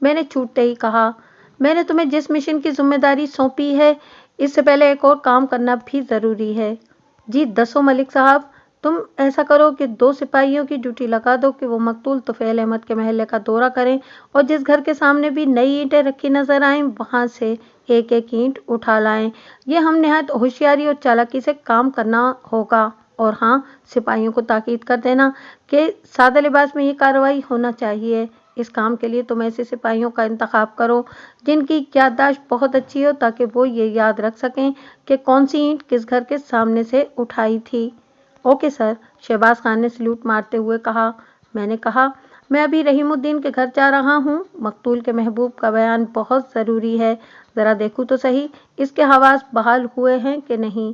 मैंने छूटते ही कहा, मैंने तुम्हें जिस मिशन की जिम्मेदारी सौंपी है, इससे पहले एक और काम करना भी जरूरी है। जी दसो मलिक साहब, तुम ऐसा करो कि 2 सिपाहियों की ड्यूटी लगा दो कि वो मकतूल तुफैल अहमद के महल्ले का दौरा करें और जिस घर के सामने भी नई ईंटें रखी नजर आएं, वहां से एक एक ईंट उठा लाएं। ये हम निहायत होशियारी और चालाकी से काम करना होगा। और हाँ, सिपाहियों को ताकीद कर देना कि सादा लिबास में ये कार्रवाई होना चाहिए। इस काम के लिए तुम ऐसे सिपाहियों का इंतखाब करो जिनकी याददाश्त बहुत अच्छी हो, ताकि वो ये याद रख सकें कि कौन सी ईंट किस घर के सामने से उठाई थी। ओके सर, शहबाज खान ने सल्यूट मारते हुए कहा। मैंने कहा, मैं अभी रहीमुद्दीन के घर जा रहा हूँ। मकतूल के महबूब का बयान बहुत ज़रूरी है। ज़रा देखूँ तो सही इसके हवास बहाल हुए हैं कि नहीं।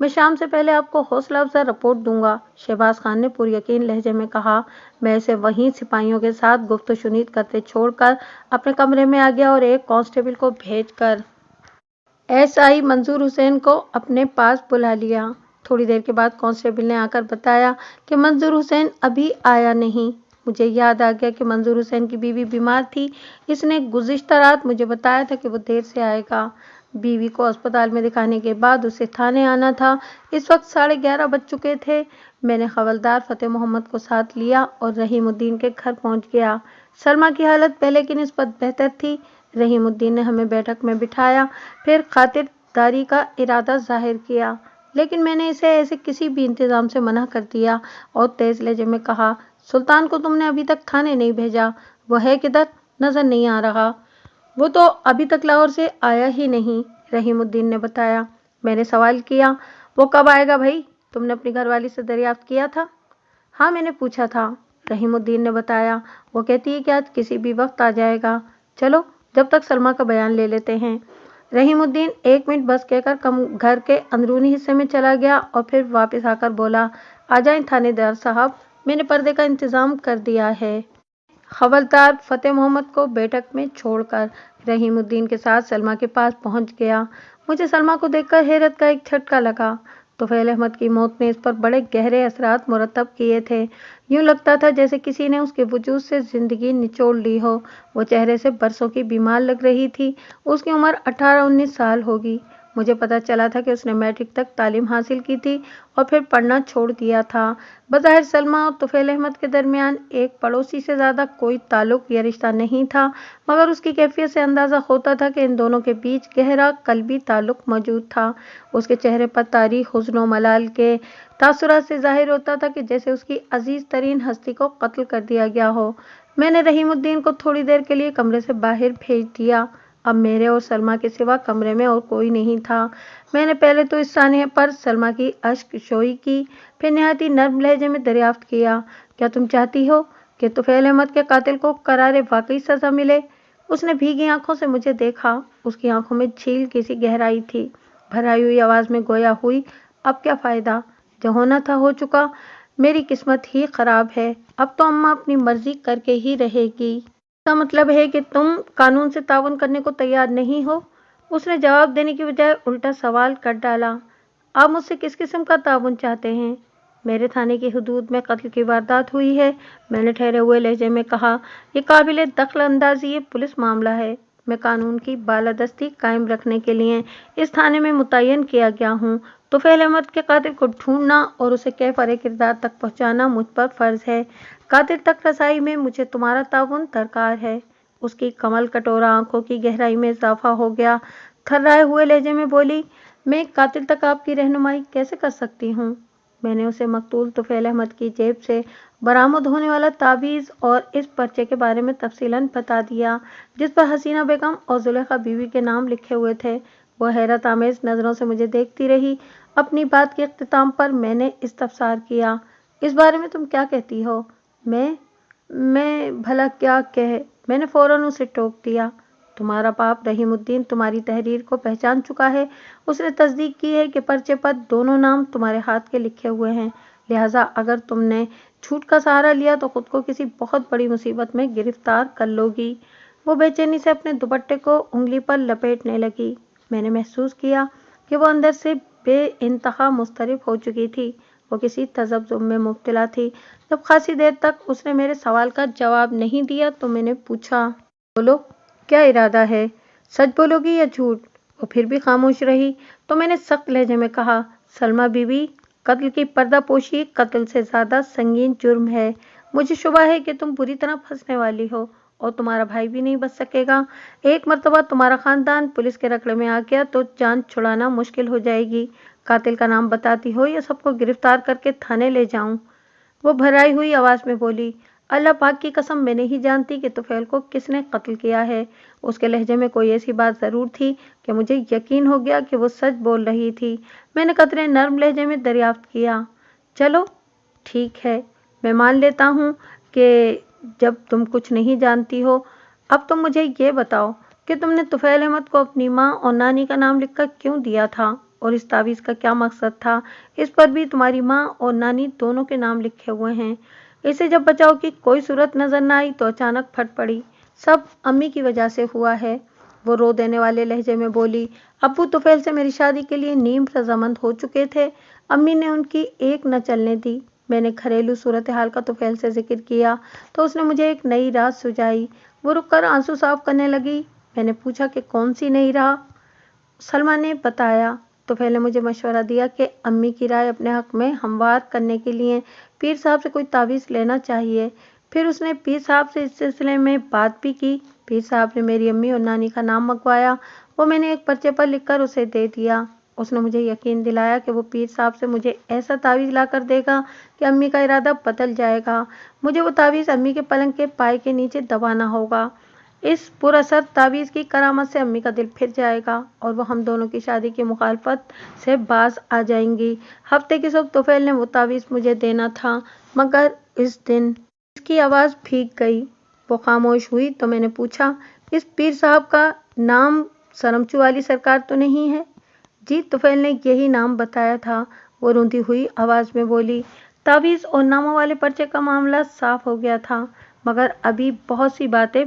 मैं शाम से पहले आपको हौसला अफजा रिपोर्ट दूंगा, शहबाज खान ने पुरयकीन लहजे में कहा। मैं इसे वहीं सिपाहियों के साथ गुफ्तशुनीद करते छोड़कर अपने कमरे में आ गया और एक कांस्टेबल को भेजकर एसआई मंजूर हुसैन को अपने पास बुला लिया। थोड़ी देर के बाद कांस्टेबल ने आकर बताया कि मंजूर हुसैन अभी आया नहीं। मुझे याद आ गया कि मंजूर हुसैन की बीवी बीमार थी। इसने गुज़िश्ता रात मुझे बताया था कि वो देर से आएगा। बीवी को अस्पताल में दिखाने के बाद उसे थाने आना था। इस वक्त 11:30 बज चुके थे। मैंने हवलदार फतेह मोहम्मद को साथ लिया और रहीमुद्दीन के घर पहुंच गया। सलमा की हालत पहले की निस्बत बेहतर थी। रहीमुद्दीन ने हमें बैठक में बिठाया, फिर खातिरदारी का इरादा जाहिर किया, लेकिन मैंने इसे ऐसे किसी भी इंतजाम से मना कर दिया और तेज लहजे में कहा, सुल्तान को तुमने अभी तक थाने नहीं भेजा, वो है किधर? नजर नहीं आ रहा। वो तो अभी तक लाहौर से आया ही नहीं, रहीमुद्दीन ने बताया। मैंने सवाल किया, वो कब आएगा भाई? तुमने अपनी घरवाली से दरियाफ्त किया था? हाँ, मैंने पूछा था, रहीमुद्दीन ने बताया। वो कहती है कि आज किसी भी वक्त आ जाएगा। चलो जब तक सलमा का बयान ले लेते हैं। रहीमुद्दीन 1 मिनट बस कहकर घर के अंदरूनी हिस्से में चला गया और फिर वापस आकर बोला, आ जाएं थानेदार साहब, मैंने पर्दे का इंतजाम कर दिया है। हवलदार फतेह मोहम्मद को बैठक में छोड़कर रहीमुद्दीन के साथ सलमा के पास पहुंच गया। मुझे सलमा को देखकर हैरत का एक झटका लगा। तुफैल अहमद की मौत ने इस पर बड़े गहरे असरात मुरतब किए थे। यूं लगता था जैसे किसी ने उसके वजूद से जिंदगी निचोड़ ली हो। वो चेहरे से बरसों की बीमार लग रही थी। उसकी उम्र 18-19 साल होगी। मुझे पता चला था कि उसने मैट्रिक तक तालीम हासिल की थी और फिर पढ़ना छोड़ दिया था। बज़ाहिर सलमा और तुफैल अहमद के दरमियान एक पड़ोसी से ज़्यादा कोई ताल्लुक या रिश्ता नहीं था, मगर उसकी कैफियत से अंदाज़ा होता था कि इन दोनों के बीच गहरा कल्बी ताल्लुक मौजूद था। उसके चेहरे पर तारीख हुस्न व मलाल के तासुरात से ज़ाहिर होता था कि जैसे उसकी अजीज़ तरीन हस्ती को कत्ल कर दिया गया हो। मैंने रहीमुद्दीन को थोड़ी देर के लिए कमरे से बाहर भेज दिया। अब मेरे और सलमा के सिवा कमरे में और कोई नहीं था। मैंने पहले तो इस सानिया पर सलमा की अश्क शोई की, फिर निहायत ही नर्म लहजे में दरियाफ्त किया, क्या तुम चाहती हो कि तुफैल अहमद के कातिल को करारे वाकई सजा मिले? उसने भीगी आंखों से मुझे देखा। उसकी आंखों में झील की सी गहराई थी। भराई हुई आवाज में गोया हुई, अब क्या फायदा, जो होना था हो चुका। मेरी किस्मत ही खराब है। अब तो अम्मा अपनी मर्जी करके ही रहेगी। इसका मतलब है कि तुम कानून से ताउन करने को तैयार नहीं हो? उसने जवाब देने की बजाय उल्टा सवाल कर डाला। आप मुझसे किस किस्म का ताउन चाहते हैं? मेरे थाने की हदूद में कत्ल की वारदात हुई है, मैंने ठहरे हुए लहजे में कहा। यह काबिल दखल अंदाजी पुलिस मामला है। मैं कानून की बालादस्ती कायम रखने के लिए इस थाने में मुतय्यन किया गया हूँ। तुफैल अहमद के कातिल को ढूंढना और उसे कैफ़रे किरदार तक पहुँचाना मुझ पर फर्ज है। कातिल तक रसाई में मुझे तुम्हारा ताउन दरकार है। उसकी कमल कटोरा आंखों की गहराई में इजाफा हो गया। थर्राए हुए लहजे में बोली, मैं कातिल तक आपकी रहनुमाई कैसे कर सकती हूँ? मैंने उसे मकतूल तुफैल अहमद की जेब से बरामद होने वाला तावीज़ और इस पर्चे के बारे में तफसीलन बता दिया, जिस पर हसीना बेगम और जुलेखा बीवी के नाम लिखे हुए थे। वह हैरत आमेज नज़रों से मुझे देखती रही। अपनी बात के इख्तिताम पर मैंने इस्तफसार किया, इस बारे में तुम क्या कहती हो? मैं भला क्या कह, मैंने फौरन उसे टोक दिया। तुम्हारा बाप रहीमुद्दीन तुम्हारी तहरीर को पहचान चुका है। उसने तस्दीक की है कि पर्चे पर दोनों नाम तुम्हारे हाथ के लिखे हुए हैं। लिहाजा अगर तुमने झूठ का सहारा लिया तो खुद को किसी बहुत बड़ी मुसीबत में गिरफ्तार कर लोगी। वो बेचैनी से अपने दुपट्टे को उंगली पर लपेटने लगी। मैंने महसूस किया कि वो अंदर से बेइंतहा मुस्तरिब हो चुकी थी। वो किसी तज़ब्ज़ुब में मुब्तला थी। जब खासी देर तक उसने मेरे सवाल का जवाब नहीं दिया तो मैंने पूछा, بولو، کیا ارادہ ہے؟ سچ بولو گی یا جھوٹ؟ وہ پھر بھی خاموش رہی تو میں نے سخت لہجے میں کہا، سلمیٰ بی بی، قتل کی پردہ پوشی قتل سے زیادہ سنگین جرم ہے۔ مجھے شبہ ہے کہ تم بری طرح پھنسنے والی ہو اور تمہارا بھائی بھی نہیں بچ سکے گا۔ ایک مرتبہ تمہارا خاندان پولیس کے رکڑے میں آ گیا تو جان چھڑانا مشکل ہو جائے گی۔ قاتل کا نام بتاتی ہو یا سب کو گرفتار کر کے تھانے لے جاؤں؟ وہ بھرائی ہوئی آواز میں بولی، اللہ پاک کی قسم، میں نہیں جانتی کہ طفیل کو کس نے قتل کیا ہے۔ اس کے لہجے میں کوئی ایسی بات ضرور تھی کہ مجھے یقین ہو گیا کہ وہ سچ بول رہی تھی۔ میں نے قدرے نرم لہجے میں دریافت کیا، چلو ٹھیک ہے، میں مان لیتا ہوں کہ جب تم کچھ نہیں جانتی ہو۔ اب تم مجھے یہ بتاؤ کہ تم نے طفیل احمد کو اپنی ماں اور نانی کا نام لکھ کر کیوں دیا تھا اور اس تعویذ کا کیا مقصد تھا؟ اس پر بھی تمہاری ماں اور نانی دونوں کے نام لکھے ہوئے ہیں۔ اسے جب بچاؤ کی کوئی صورت نظر نہ آئی تو اچانک پھٹ پڑی۔ سب امی کی وجہ سے ہوا ہے۔ وہ رو دینے والے لہجے میں بولی، ابو طفیل سے میری شادی کے لیے نیم رضامند ہو چکے تھے، امی نے ان کی ایک نہ چلنے دی۔ میں نے گھریلو صورتحال کا طفیل سے ذکر کیا تو اس نے مجھے ایک نئی راہ سجائی۔ وہ رک کر آنسو صاف کرنے لگی۔ میں نے پوچھا کہ کون سی نئی راہ؟ سلمیٰ نے بتایا، طفیل نے مجھے مشورہ دیا کہ امی کی رائے اپنے حق میں ہموار کرنے کے لیے پیر صاحب سے کوئی تعویذ لینا چاہیے۔ پھر اس نے پیر صاحب سے اس سلسلے میں بات بھی کی۔ پیر صاحب نے میری امی اور نانی کا نام منگوایا، وہ میں نے ایک پرچے پر لکھ کر اسے دے دیا۔ اس نے مجھے یقین دلایا کہ وہ پیر صاحب سے مجھے ایسا تعویذ لا کر دے گا کہ امی کا ارادہ بدل جائے گا۔ مجھے وہ تعویذ امی کے پلنگ کے پائے کے نیچے دبانا ہوگا۔ اس پر اثر تعویذ کی کرامت سے امی کا دل پھر جائے گا اور وہ ہم دونوں کی شادی کی مخالفت سے باز آ جائیں گی۔ ہفتے کی صبح طفیل نے وہ تعویذ مجھے دینا تھا، مگر اس دن… اس کی آواز بھیگ گئی۔ وہ خاموش ہوئی تو میں نے پوچھا، اس پیر صاحب کا نام سرمچو والی سرکار تو نہیں ہے؟ جی، طفیل نے یہی نام بتایا تھا۔ وہ روندی ہوئی آواز میں بولی، تعویذ اور ناموں والے پرچے کا معاملہ صاف ہو گیا تھا، مگر ابھی بہت سی باتیں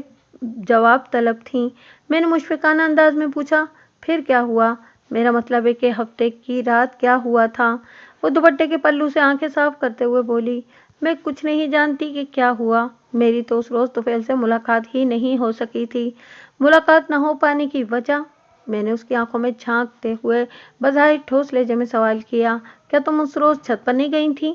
جواب طلب تھیں۔ میں نے مشفقانہ انداز میں پوچھا، پھر کیا ہوا؟ میرا مطلب ہے کہ ہفتے کی رات کیا ہوا تھا؟ وہ دوپٹے کے پلو سے آنکھیں صاف کرتے ہوئے بولی، میں کچھ نہیں جانتی کہ کیا ہوا۔ میری تو اس روز طفیل سے ملاقات ہی نہیں ہو سکی تھی۔ ملاقات نہ ہو پانے کی وجہ؟ میں نے اس کی آنکھوں میں جھانکتے ہوئے بظاہر ٹھوس لہجے میں سوال کیا، کیا تم اس روز چھت پر نہیں گئی تھی؟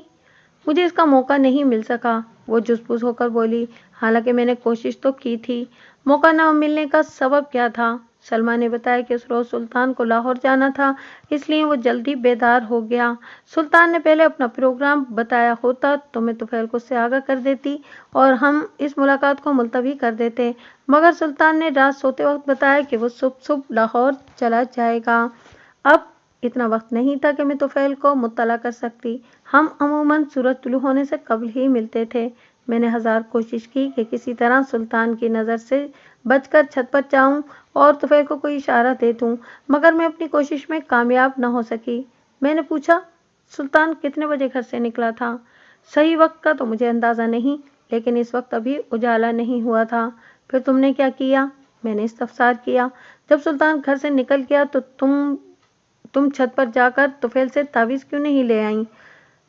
مجھے اس کا موقع نہیں مل سکا، وہ جزبز ہو کر بولی، حالانکہ میں نے کوشش تو کی تھی۔ موقع نہ ملنے کا سبب کیا تھا؟ سلمیٰ نے بتایا کہ اس روز سلطان کو لاہور جانا تھا، اس لیے وہ جلدی بیدار ہو گیا۔ سلطان نے پہلے اپنا پروگرام بتایا ہوتا تو میں طفیل کو اس سے آگاہ کر دیتی اور ہم اس ملاقات کو ملتوی کر دیتے، مگر سلطان نے رات سوتے وقت بتایا کہ وہ صبح لاہور چلا جائے گا۔ اب اتنا وقت نہیں تھا کہ میں طفیل کو مطلع کر سکتی۔ ہم عموماً سورج طلوع ہونے سے قبل ہی ملتے تھے۔ میں نے ہزار کوشش کی کہ کسی طرح سلطان کی نظر سے بچ کر چھت پر جاؤں اور طفیل کو کوئی اشارہ دے دوں، مگر میں اپنی کوشش میں کامیاب نہ ہو سکی۔ میں نے پوچھا، سلطان کتنے بجے گھر سے نکلا تھا؟ صحیح وقت کا تو مجھے اندازہ نہیں، لیکن اس وقت ابھی اجالا نہیں ہوا تھا۔ پھر تم نے کیا کیا؟ میں نے استفسار کیا۔ جب سلطان گھر سے نکل گیا تو تم چھت پر جا کر طفیل سے تعویذ کیوں نہیں لے آئیں؟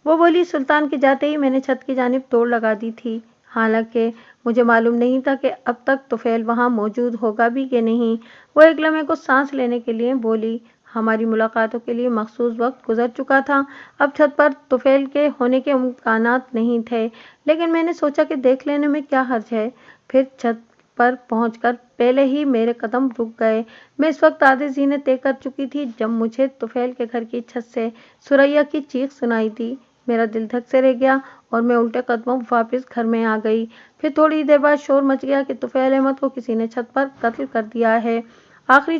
وہ بولی، سلطان کے جاتے ہی میں نے چھت کی جانب دوڑ لگا دی تھی، حالانکہ مجھے معلوم نہیں تھا کہ اب تک طفیل وہاں موجود ہوگا بھی کہ نہیں۔ وہ ایک لمحے کو سانس لینے کے لیے بولی، ہماری ملاقاتوں کے لیے مخصوص وقت گزر چکا تھا، اب چھت پر طفیل کے ہونے کے امکانات نہیں تھے، لیکن میں نے سوچا کہ دیکھ لینے میں کیا حرج ہے۔ پھر چھت پر پہنچ کر پہلے ہی میرے قدم رک گئے۔ میں اس وقت آدھے سینے طے کر چکی تھی جب مجھے طفیل کے گھر کی چھت سے ثریا کی چیخ سنائی دی۔ میرا دل دھک سے رہ گیا اور میں الٹے قدموں واپس گھر میں آ گئی۔ پھر تھوڑی دیر بعد شور مچ گیا کہ طفیل احمد کو کسی نے چھت پر قتل کر دیا ہے۔ آخری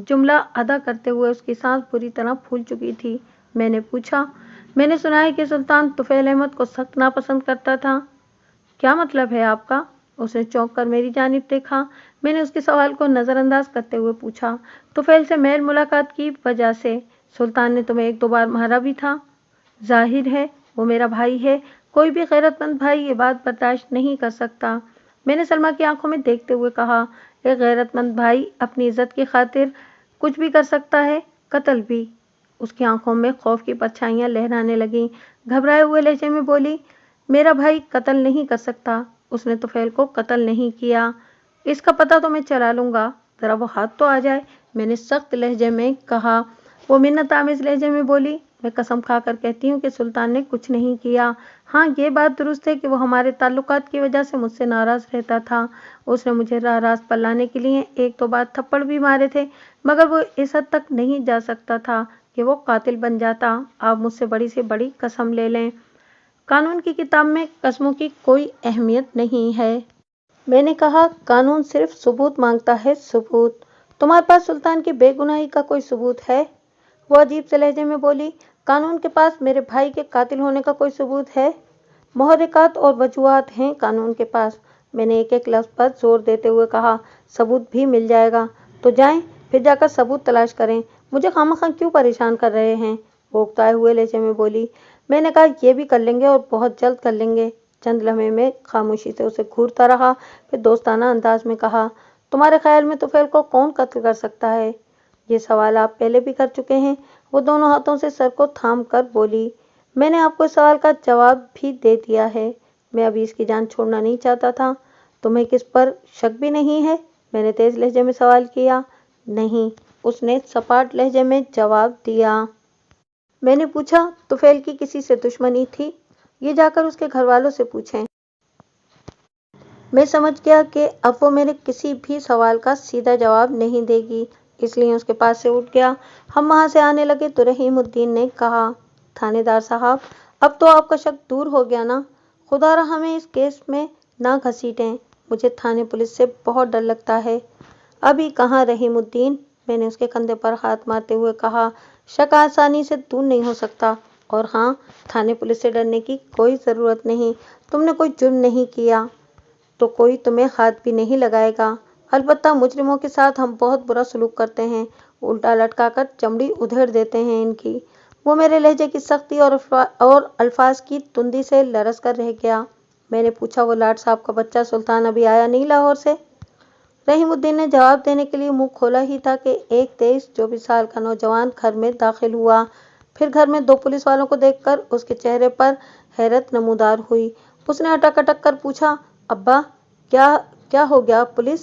جملہ ادا کرتے ہوئے اس کی سانس بری طرح پھول چکی تھی۔ میں نے پوچھا، میں نے سنا ہے کہ سلطان طفیل احمد کو سخت ناپسند کرتا تھا، کیا مطلب ہے آپ کا؟ اس نے چونک کر میری جانب دیکھا۔ میں نے اس کے سوال کو نظر انداز کرتے ہوئے پوچھا، طفیل سے میل ملاقات کی وجہ سے سلطان نے تمہیں ایک دو بار مارا بھی تھا؟ ظاہر ہے، وہ میرا بھائی ہے، کوئی بھی غیرت مند بھائی یہ بات برداشت نہیں کر سکتا۔ میں نے سلمیٰ کی آنکھوں میں دیکھتے ہوئے کہا، ایک غیرت مند بھائی اپنی عزت کی خاطر کچھ بھی کر سکتا ہے، قتل بھی؟ اس کی آنکھوں میں خوف کی پرچھائیاں لہرانے لگیں۔ گھبرائے ہوئے لہجے میں بولی، میرا بھائی قتل نہیں کر سکتا، اس نے طفیل کو قتل نہیں کیا۔ इसका पता तो मैं चला लूंगा, जरा वो हाथ तो आ जाए, मैंने सख्त लहजे में कहा। वो मिन्नत आमेज लहजे में बोली, मैं कसम खाकर कहती हूँ कि सुल्तान ने कुछ नहीं किया। हाँ, ये बात दुरुस्त है कि वो हमारे ताल्लुकात की वजह से मुझसे नाराज रहता था। उसने मुझे राह रास्त पर लाने के लिए एक दो बार थप्पड़ भी मारे थे, मगर वो इस हद तक नहीं जा सकता था कि वो कातिल बन जाता। आप मुझसे बड़ी से बड़ी कसम ले लें, कानून की किताब में कसमों की कोई अहमियत नहीं है। मैंने कहा, कानून सिर्फ सबूत मांगता है, सबूत। तुम्हारे पास सुल्तान की बेगुनाही का कोई सबूत है? वो अजीब से लहजे में बोली, कानून के पास मेरे भाई के कातिल होने का कोई सबूत है? मुहर्रिकात और वजूहात हैं कानून के पास। मैंने एक एक लफ्ज पर जोर देते हुए कहा, सबूत भी मिल जाएगा तो जाएं, फिर जाकर सबूत तलाश करें, मुझे खामखा क्यों परेशान कर रहे हैं? वो उकताए हुए लहजे में बोली। मैंने कहा, ये भी कर लेंगे और बहुत जल्द कर लेंगे। चंद लम्हे में खामोशी से उसे घूरता रहा, फिर दोस्ताना अंदाज में कहा, तुम्हारे ख्याल में तुफैल को कौन कत्ल कर सकता है? ये सवाल आप पहले भी कर चुके हैं। वो दोनों हाथों से सर को थाम कर बोली, मैंने आपको इस सवाल का जवाब भी दे दिया है। मैं अभी इसकी जान छोड़ना नहीं चाहता था। तुम्हें किस पर शक भी नहीं है? मैंने तेज लहजे में सवाल किया। नहीं, उसने सपाट लहजे में जवाब दिया। मैंने पूछा, तुफैल की किसी से दुश्मनी थी? ये जाकर उसके घर वालों से पूछें। मैं समझ गया कि अब वो मेरे किसी भी सवाल का सीधा जवाब नहीं देगी, इसलिए उसके पास से उठ गया। हम वहां से आने लगे तो रहीमुद्दीन ने कहा, थानेदार साहब, अब तो आपका शक दूर हो गया ना? खुदारा हमें इस केस में ना घसीटें, मुझे थाने पुलिस से बहुत डर लगता है। अभी कहाँ रहीमुद्दीन, मैंने उसके कंधे पर हाथ मारते हुए कहा, शक आसानी से दूर नहीं हो सकता। और हाँ, थाने पुलिस से डरने की कोई ज़रूरत नहीं। तुमने कोई जुर्म नहीं किया तो कोई तुम्हें हाथ भी नहीं लगाएगा। अलबत्ता मुजरिमों के साथ हम बहुत बुरा सलूक करते हैं, उल्टा लटकाकर चमड़ी उधेड़ देते हैं इनकी। वो मेरे लहजे की सख्ती और अल्फाज की तुंदी से लरस कर रह गया। मैंने पूछा, वो लाट साहब का बच्चा सुल्तान अभी आया नहीं लाहौर से? रहीमुद्दीन ने जवाब देने के लिए मुंह खोला ही था कि एक 23-24 साल का नौजवान घर में दाखिल हुआ। फिर घर में दो पुलिस वालों को देखकर उसके चेहरे पर हैरत नमूदार हुई। उसने अटक अटक कर पूछा, अब्बा, क्या क्या हो गया? पुलिस?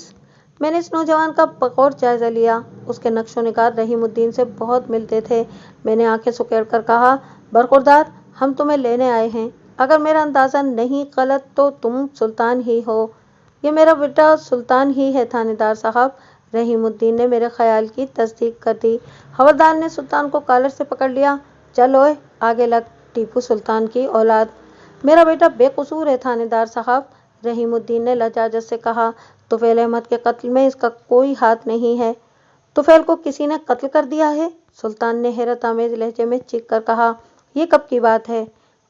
मैंने इस नौजवान का बगौर जायजा लिया। उसके नक्शो निगार रहीमुद्दीन से बहुत मिलते थे। मैंने आंखें सुकेड़ कर कहा, बरखुरदार, हम तुम्हें लेने आए हैं। अगर मेरा अंदाजा नहीं गलत तो तुम सुल्तान ही हो। ये मेरा बेटा सुल्तान ही है थानेदार साहब। रहीमुद्दीन ने मेरे ख्याल की तस्दीक कर दी। हवलदार ने सुल्तान को कॉलर से पकड़ लिया। चल ओए, आगे लग, टीपू सुल्तान की औलाद। मेरा बेटा बेकसूर है थानेदार साहब, रहीमुद्दीन ने लजाजत से कहा। तुफैल अहमद के कत्ल में इसका कोई हाथ नहीं है। तुफैल को किसी ने कत्ल कर दिया है? सुल्तान ने हैरत आमेज लहजे में चीख कर कहा। ये कब की बात है?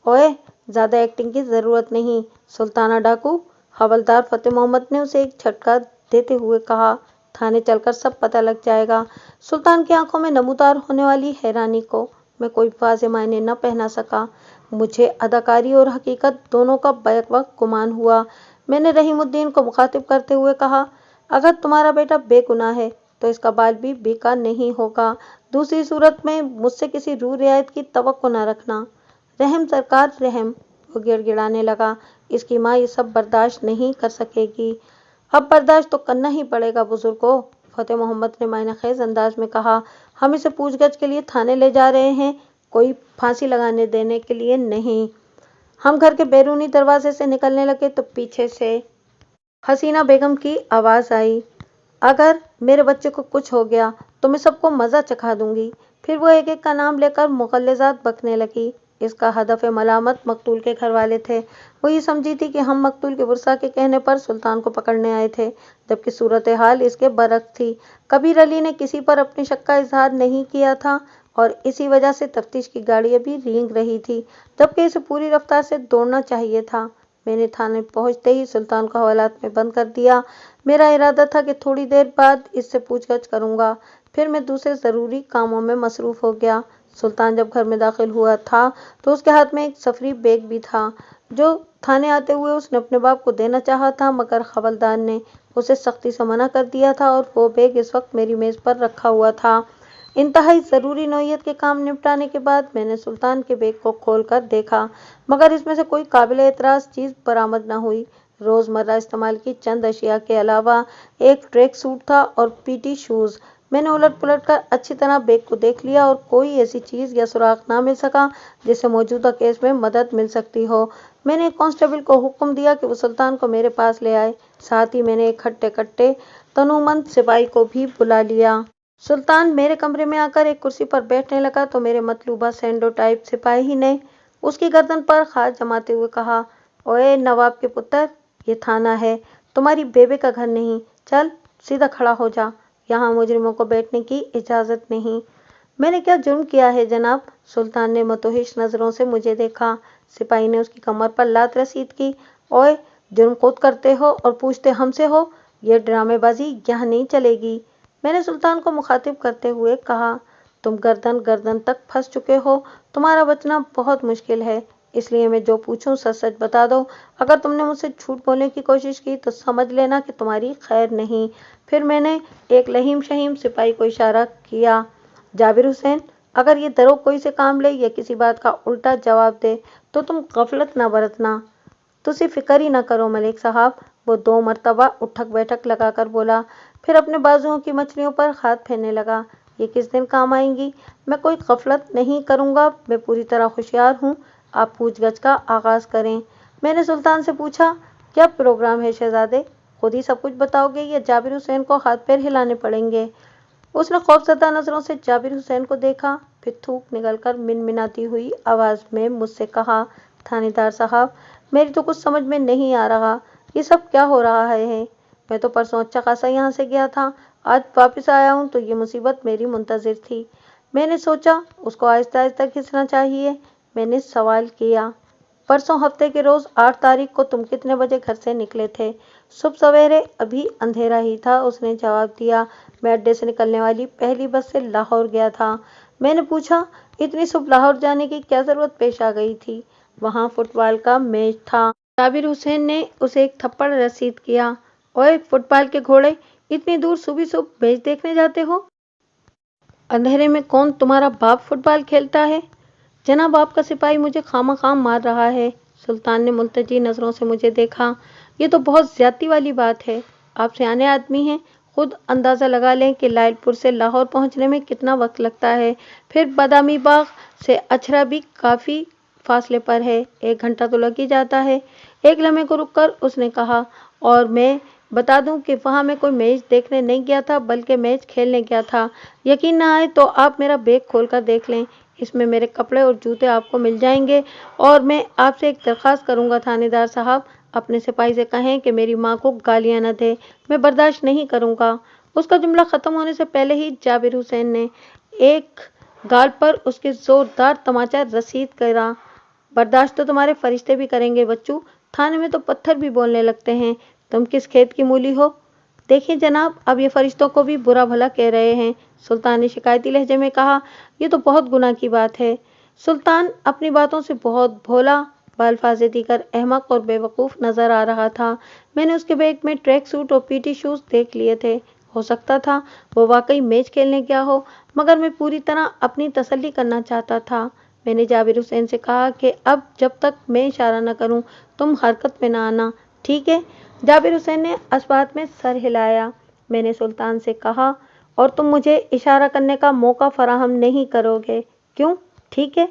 ओए, ज्यादा एक्टिंग की जरूरत नहीं। सुल्ताना डाकू, हवलदार फतेह मोहम्मद ने उसे एक झटका देते हुए कहा। थाने चलकर सब पता लग जाएगा। सुल्तान की आंखों में नमूदार होने वाली हैरानी को मैं कोई वाज़े मायने न पहना सका। मुझे अदाकारी और हकीकत दोनों का बैक वक्त गुमान हुआ। मैंने रहीमुद्दीन को मुखातिब करते हुए कहा, अगर तुम्हारा बेटा बेगुनाह है तो इसका बाल भी बेकार नहीं होगा। दूसरी सूरत में मुझसे किसी रू रियायत की तवक्को न रखना। रहम सरकार, रहम। वो गिड़गिड़ाने लगा। इसकी माँ ये सब बर्दाश्त नहीं कर सकेगी। अब बर्दाश्त तो करना ही पड़ेगा बुजुर्गो, फतेह मोहम्मद ने मायनेखेज अंदाज में कहा। हम इसे पूछगछ के लिए थाने ले जा रहे हैं, कोई फांसी लगाने देने के लिए नहीं। हम घर के बैरूनी दरवाजे से निकलने लगे तो पीछे से हसीना बेगम की आवाज़ आई, अगर मेरे बच्चे को कुछ हो गया तो मैं सबको मज़ा चखा दूंगी। फिर वो एक एक का नाम लेकर मुगल्लिज़ात बकने लगी। इसका हदफ मलामत मकतूल के घर वाले थे। वो ये समझी थी कि हम मकतूल के वर्सा के कहने पर सुल्तान को पकड़ने आए थे, जबकि सूरत हाल इसके बरक्स थी। कबीर अली ने किसी पर अपने शक का इजहार नहीं किया था और इसी वजह से तफ्तीश की गाड़ी अभी रेंग रही थी, जबकि इसे पूरी रफ्तार से दौड़ना चाहिए था। मैंने थाने पहुंचते ही सुल्तान को हवालात में बंद कर दिया। मेरा इरादा था कि थोड़ी देर बाद इससे पूछगछ करूंगा, फिर मैं दूसरे ज़रूरी कामों में मसरूफ़ हो गया। सुल्तान जब घर में दाखिल हुआ था तो उसके हाथ में एक सफरी बैग भी था, जो थाने आते हुए उसने अपने बाप को देना चाहा था, मगर हवलदार ने उसे सख्ती से मना कर दिया था और वो बैग इस वक्त मेरी मेज़ पर रखा हुआ था। इंतहाई ज़रूरी नौयत के काम निपटाने के बाद मैंने सुल्तान के बैग को खोल कर देखा, मगर इसमें से कोई काबिल एतराज़ चीज़ बरामद न हुई। रोज़मर्रा इस्तेमाल की चंद अशिया के अलावा एक ट्रैक सूट था और पीटी शूज़। मैंने उलट पुलट कर अच्छी तरह बैग को देख लिया और कोई ऐसी चीज़ या सुराग ना मिल सका जिससे मौजूदा केस में मदद मिल सकती हो। मैंने एक कांस्टेबल को हुक्म दिया कि वो सुल्तान को मेरे पास ले आए। साथ ही मैंने एक खट्टे कट्टे तनुमंद सिपाही को भी बुला लिया। सुल्तान मेरे कमरे में आकर एक कुर्सी पर बैठने लगा तो मेरे मतलूबा सैंडो टाइप सिपाही ने उसकी गर्दन पर हाथ जमाते हुए कहा, ओए नवाब के पुत्र, ये थाना है, तुम्हारी बेबे का घर नहीं। चल सीधा खड़ा हो जा, यहाँ मुजरिमों को बैठने की इजाज़त नहीं। मैंने क्या जुर्म किया है जनाब? सुल्तान ने मतोहिश नज़रों से मुझे देखा। सिपाही ने उसकी कमर पर लात रसीद की। ओए, जुर्म खुद करते हो और पूछते हमसे हो? ये ड्रामेबाजी यहाँ नहीं चलेगी। मैंने सुल्तान को मुखातिब करते हुए कहा, तुम गर्दन गर्दन तक फंस चुके हो, तुम्हारा बचना बहुत मुश्किल है, इसलिए मैं जो पूछूं सच सच बता दो। अगर तुमने मुझसे झूठ बोलने की कोशिश की तो समझ लेना कि तुम्हारी खैर नहीं। फिर मैंने एक लहीम शहीम सिपाही को इशारा किया, जाबिर हुसैन, अगर ये दरोग कोई से काम ले या किसी बात का उल्टा जवाब दे तो तुम गफलत ना बरतना। तुसी फिक्र ही ना करो मलिक साहब। वो 2 मरतबा उठक बैठक लगाकर बोला, फिर अपने बाजुओं की मछलियों पर हाथ फेरने लगा। ये किस दिन काम आएंगी? मैं कोई गफलत नहीं करूँगा, मैं पूरी तरह होशियार हूँ। आप पूछगछ का आगाज़ करें। मैंने सुल्तान से पूछा, क्या प्रोग्राम है शहजादे? खुद ही सब कुछ बताओगे या जाबिर हुसैन को हाथ पैर हिलाने पड़ेंगे? उसने खौफजदा नज़रों से जाबिर हुसैन को देखा, फिर थूक निकलकर मिनमिनाती हुई आवाज़ में मुझसे कहा, थानेदार साहब, मेरी तो कुछ समझ में नहीं आ रहा, ये सब क्या हो रहा है? मैं तो परसों अच्छा खासा यहाँ से गया था, आज वापस आया हूँ तो ये मुसीबत मेरी मुंतज़िर थी। मैंने सोचा उसको आहिस्ता आहिस्ता खींचना चाहिए। मैंने सवाल किया, परसों हफ्ते के रोज़ 8 तारीख को तुम कितने बजे घर से निकले थे? सुबह सवेरे, अभी अंधेरा ही था, उसने जवाब दिया। मैं अड्डे से निकलने वाली पहली बस से लाहौर गया था। मैंने पूछा, इतनी सुबह लाहौर जाने की क्या ज़रूरत पेश आ गई थी? वहाँ फुटबॉल का मैच था। जाबिर हुसैन ने उसे एक थप्पड़ रसीद किया। ओए फुटबॉल के घोड़े, इतनी दूर सुबह सुबह मैच देखने जाते हो? अंधेरे में कौन तुम्हारा बाप फुटबॉल खेलता है? जनाब, आपका सिपाही मुझे खामखाम मार रहा है। सुल्तान ने मुल्तजी नज़रों से मुझे देखा। ये तो बहुत ज्यादती वाली बात है। आप सियाने आदमी हैं, खुद अंदाज़ा लगा लें कि लायलपुर से लाहौर पहुंचने में कितना वक्त लगता है। फिर बादामी बाग से अछरा भी काफ़ी फासले पर है, 1 घंटा तो लग ही जाता है। एक लम्हे को रुककर उसने कहा, और मैं बता दूं कि वहां मैं कोई मैच देखने नहीं गया था बल्कि मैच खेलने गया था। यकीन ना आए तो आप मेरा बैग खोल कर देख लें, इसमें मेरे कपड़े और जूते आपको मिल जाएंगे। और मैं आपसे एक दरख्वास्त करूंगा थानेदार साहब, अपने सिपाही से कहें कि मेरी माँ को गालियां न दे, मैं बर्दाश्त नहीं करूंगा। उसका जुमला ख़त्म होने से पहले ही जाबिर हुसैन ने एक गाल पर उसके जोरदार तमाचा रसीद करा। बर्दाश्त तो तुम्हारे फरिश्ते भी करेंगे बच्चू, थाने में तो पत्थर भी बोलने लगते हैं। तुम किस खेत की मूली हो? देखिए जनाब, अब ये फरिश्तों को भी बुरा भला कह रहे हैं। सुल्तान ने शिकायती लहजे में कहा, ये तो बहुत गुनाह की बात है। सुल्तान अपनी बातों से बहुत भोला, बालफाजे दीगर अहमक और बेवकूफ़ नजर आ रहा था। मैंने उसके बैग में ट्रैक सूट और पीटी शूज़ देख लिए थे। हो सकता था वो वाकई मैच खेलने गया हो, मगर मैं पूरी तरह अपनी तसल्ली करना चाहता था। मैंने जाबिर हुसैन से कहा कि अब जब तक मैं इशारा न करूं तुम हरकत में न आना, ठीक है? जाबिर हुसैन ने इस्बात में सर हिलाया। मैंने सुल्तान से कहा, और तुम मुझे इशारा करने का मौका फराहम नहीं करोगे, क्यों? ठीक है।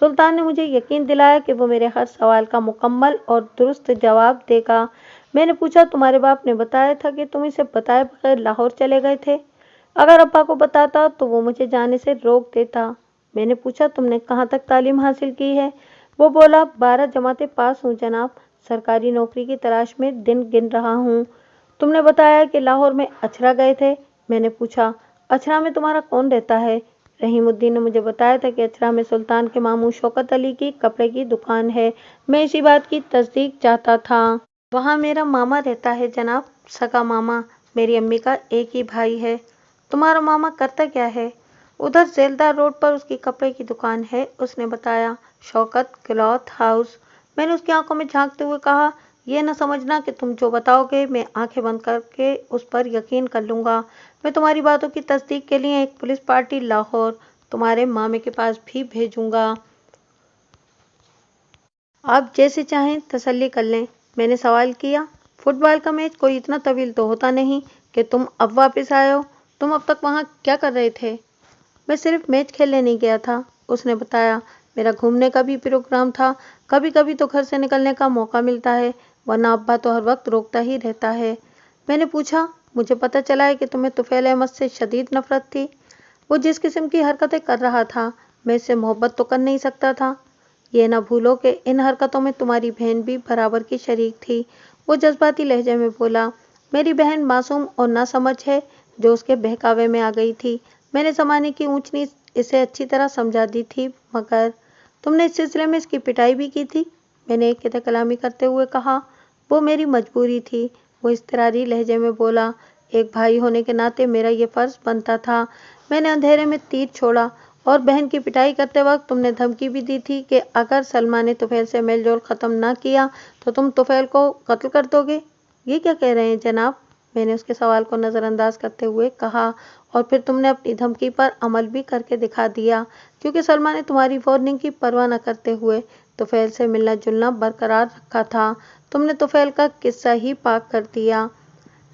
सुल्तान ने मुझे यकीन दिलाया कि वो मेरे हर सवाल का मुकम्मल और दुरुस्त जवाब देगा। मैंने पूछा, तुम्हारे बाप ने बताया था कि तुम इसे बताए बगैर लाहौर चले गए थे? अगर अब्बा को बताता तो वो मुझे जाने से रोक देता। मैंने पूछा, तुमने कहाँ तक तालीम हासिल की है? वो बोला, 12 जमातें पास हूँ जनाब, सरकारी नौकरी की तलाश में दिन गिन रहा हूँ। तुमने बताया कि लाहौर में अछरा गए थे। मैंने पूछा, अछरा में तुम्हारा कौन रहता है? रहीमुद्दीन ने मुझे बताया था कि अछरा में सुल्तान के मामू शौकत अली की कपड़े की दुकान है। मैं इसी बात की तस्दीक चाहता था। वहाँ मेरा मामा रहता है जनाब, सगा मामा। मेरी अम्मी का एक ही भाई है। तुम्हारा मामा करता क्या है? उधर जेलदार रोड पर उसकी कपड़े की दुकान है, उसने बताया। Shaukat cloth house. मैंने उसकी आंखों में झांकते हुए कहा, यह न समझना कि तुम जो बताओगे मैं आंखें बंद करके उस पर यकीन कर लूँगा। मैं तुम्हारी बातों की तस्दीक के लिए एक पुलिस पार्टी लाहौर तुम्हारे मामे के पास भी भेजूंगा। आप जैसे चाहें तसल्ली कर लें। میں نے سوال کیا۔ فٹ بال کا میچ کوئی اتنا طویل تو ہوتا نہیں کہ تم اب واپس آئے ہو۔ تم اب تک وہاں کیا کر رہے تھے؟ میں صرف میچ کھیلنے نہیں گیا تھا، اس نے بتایا۔ میرا گھومنے کا بھی پروگرام تھا۔ کبھی کبھی تو گھر سے نکلنے کا موقع ملتا ہے، ورنہ ابا تو ہر وقت روکتا ہی رہتا ہے۔ میں نے پوچھا، مجھے پتہ چلا ہے کہ تمہیں طفیل احمد سے شدید نفرت تھی۔ وہ جس قسم کی حرکتیں کر رہا تھا، میں اس سے محبت تو کر نہیں سکتا تھا۔ یہ نہ بھولو کہ ان حرکتوں میں تمہاری بہن بھی برابر کی شریک تھی، وہ جذباتی لہجے میں بولا۔ میری بہن معصوم اور ناسمجھ ہے جو اس کے بہکاوے میں آ گئی تھی۔ میں نے زمانے کی اونچ نیچ اسے اچھی طرح سمجھا دی تھی، مگر تم نے اس سلسلے میں اس کی پٹائی بھی کی تھی، میں نے قطع کلامی کرتے ہوئے کہا۔ وہ میری مجبوری تھی، وہ اضطراری لہجے میں بولا۔ ایک بھائی ہونے کے ناطے میرا یہ فرض بنتا تھا۔ میں نے اندھیرے میں تیر چھوڑا۔ اور بہن کی پٹائی کرتے وقت تم نے دھمکی بھی دی تھی کہ اگر سلمیٰ نے طفیل سے میل جول ختم نہ کیا تو تم طفیل کو قتل کر دو گے۔ یہ کیا کہہ رہے ہیں جناب؟ میں نے اس کے سوال کو نظر انداز کرتے ہوئے کہا۔ اور پھر تم نے اپنی دھمکی پر عمل بھی کر کے دکھا دیا، کیونکہ سلمیٰ نے تمہاری وارننگ کی پرواہ نہ کرتے ہوئے طفیل سے ملنا جلنا برقرار رکھا تھا۔ تم نے طفیل کا قصہ ہی پاک کر دیا۔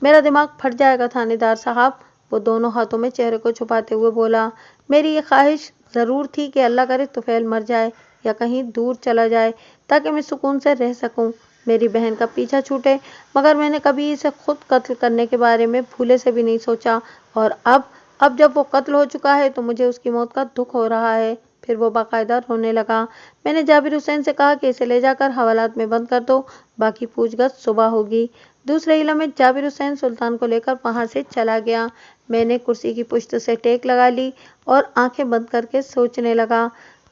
میرا دماغ پھٹ جائے گا تھانے دار صاحب، وہ دونوں ہاتھوں میں چہرے کو چھپاتے ہوئے بولا۔ میری یہ خواہش ضرور تھی کہ اللہ کرے طفیل مر جائے یا کہیں دور چلا جائے تاکہ میں سکون سے رہ سکوں، میری بہن کا پیچھا چھوٹے، مگر میں نے کبھی اسے خود قتل کرنے کے بارے میں بھولے سے بھی نہیں سوچا۔ اور اب جب وہ قتل ہو چکا ہے تو مجھے اس کی موت کا دکھ ہو رہا ہے۔ پھر وہ باقاعدہ رونے لگا۔ میں نے جابر حسین سے کہا کہ اسے لے جا کر حوالات میں بند کر دو، باقی پوچھ گچھ صبح ہوگی۔ دوسرے ہی لمحے جابر حسین سلطان کو لے کر وہاں سے چلا گیا۔ میں نے کرسی کی پشت سے ٹیک لگا لی اور آنکھیں بند کر کے سوچنے لگا۔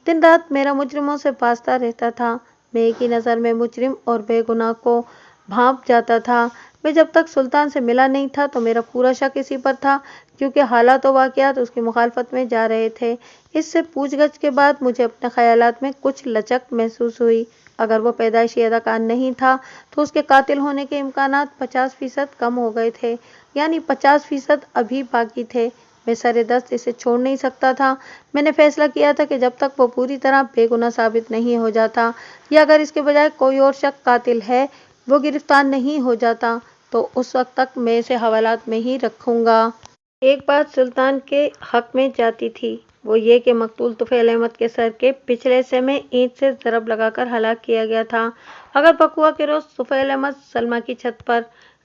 دن رات میرا مجرموں سے واسطہ رہتا تھا۔ میں ایک ہی نظر میں مجرم اور بے گناہ کو بھانپ جاتا تھا۔ میں جب تک سلطان سے ملا نہیں تھا تو میرا پورا شک اسی پر تھا، کیونکہ حالات و واقعات اس کی مخالفت میں جا رہے تھے۔ اس سے پوچھ گچھ کے بعد مجھے اپنے خیالات میں کچھ لچک محسوس ہوئی۔ اگر وہ پیدائشی اداکار نہیں تھا تو اس کے قاتل ہونے کے امکانات 50% کم ہو گئے تھے، یعنی 50% ابھی باقی تھے۔ میں سرِ دست اسے چھوڑ نہیں سکتا تھا۔ میں نے فیصلہ کیا تھا کہ جب تک وہ پوری طرح بے گناہ ثابت نہیں ہو جاتا، یا اگر اس کے بجائے کوئی اور شخص قاتل ہے وہ گرفتار نہیں ہو جاتا، تو اس وقت تک میں اسے حوالات میں ہی رکھوں گا۔ ایک بات سلطان کے حق میں جاتی تھی، وہ یہ کہ مقتول طفیل احمد کے سر کے پچھلے حصے میں اینٹ سے ضرب لگا کر ہلاک کیا گیا تھا۔ اگر بقوا کے روز طفیل احمد سلمیٰ کی چھت پر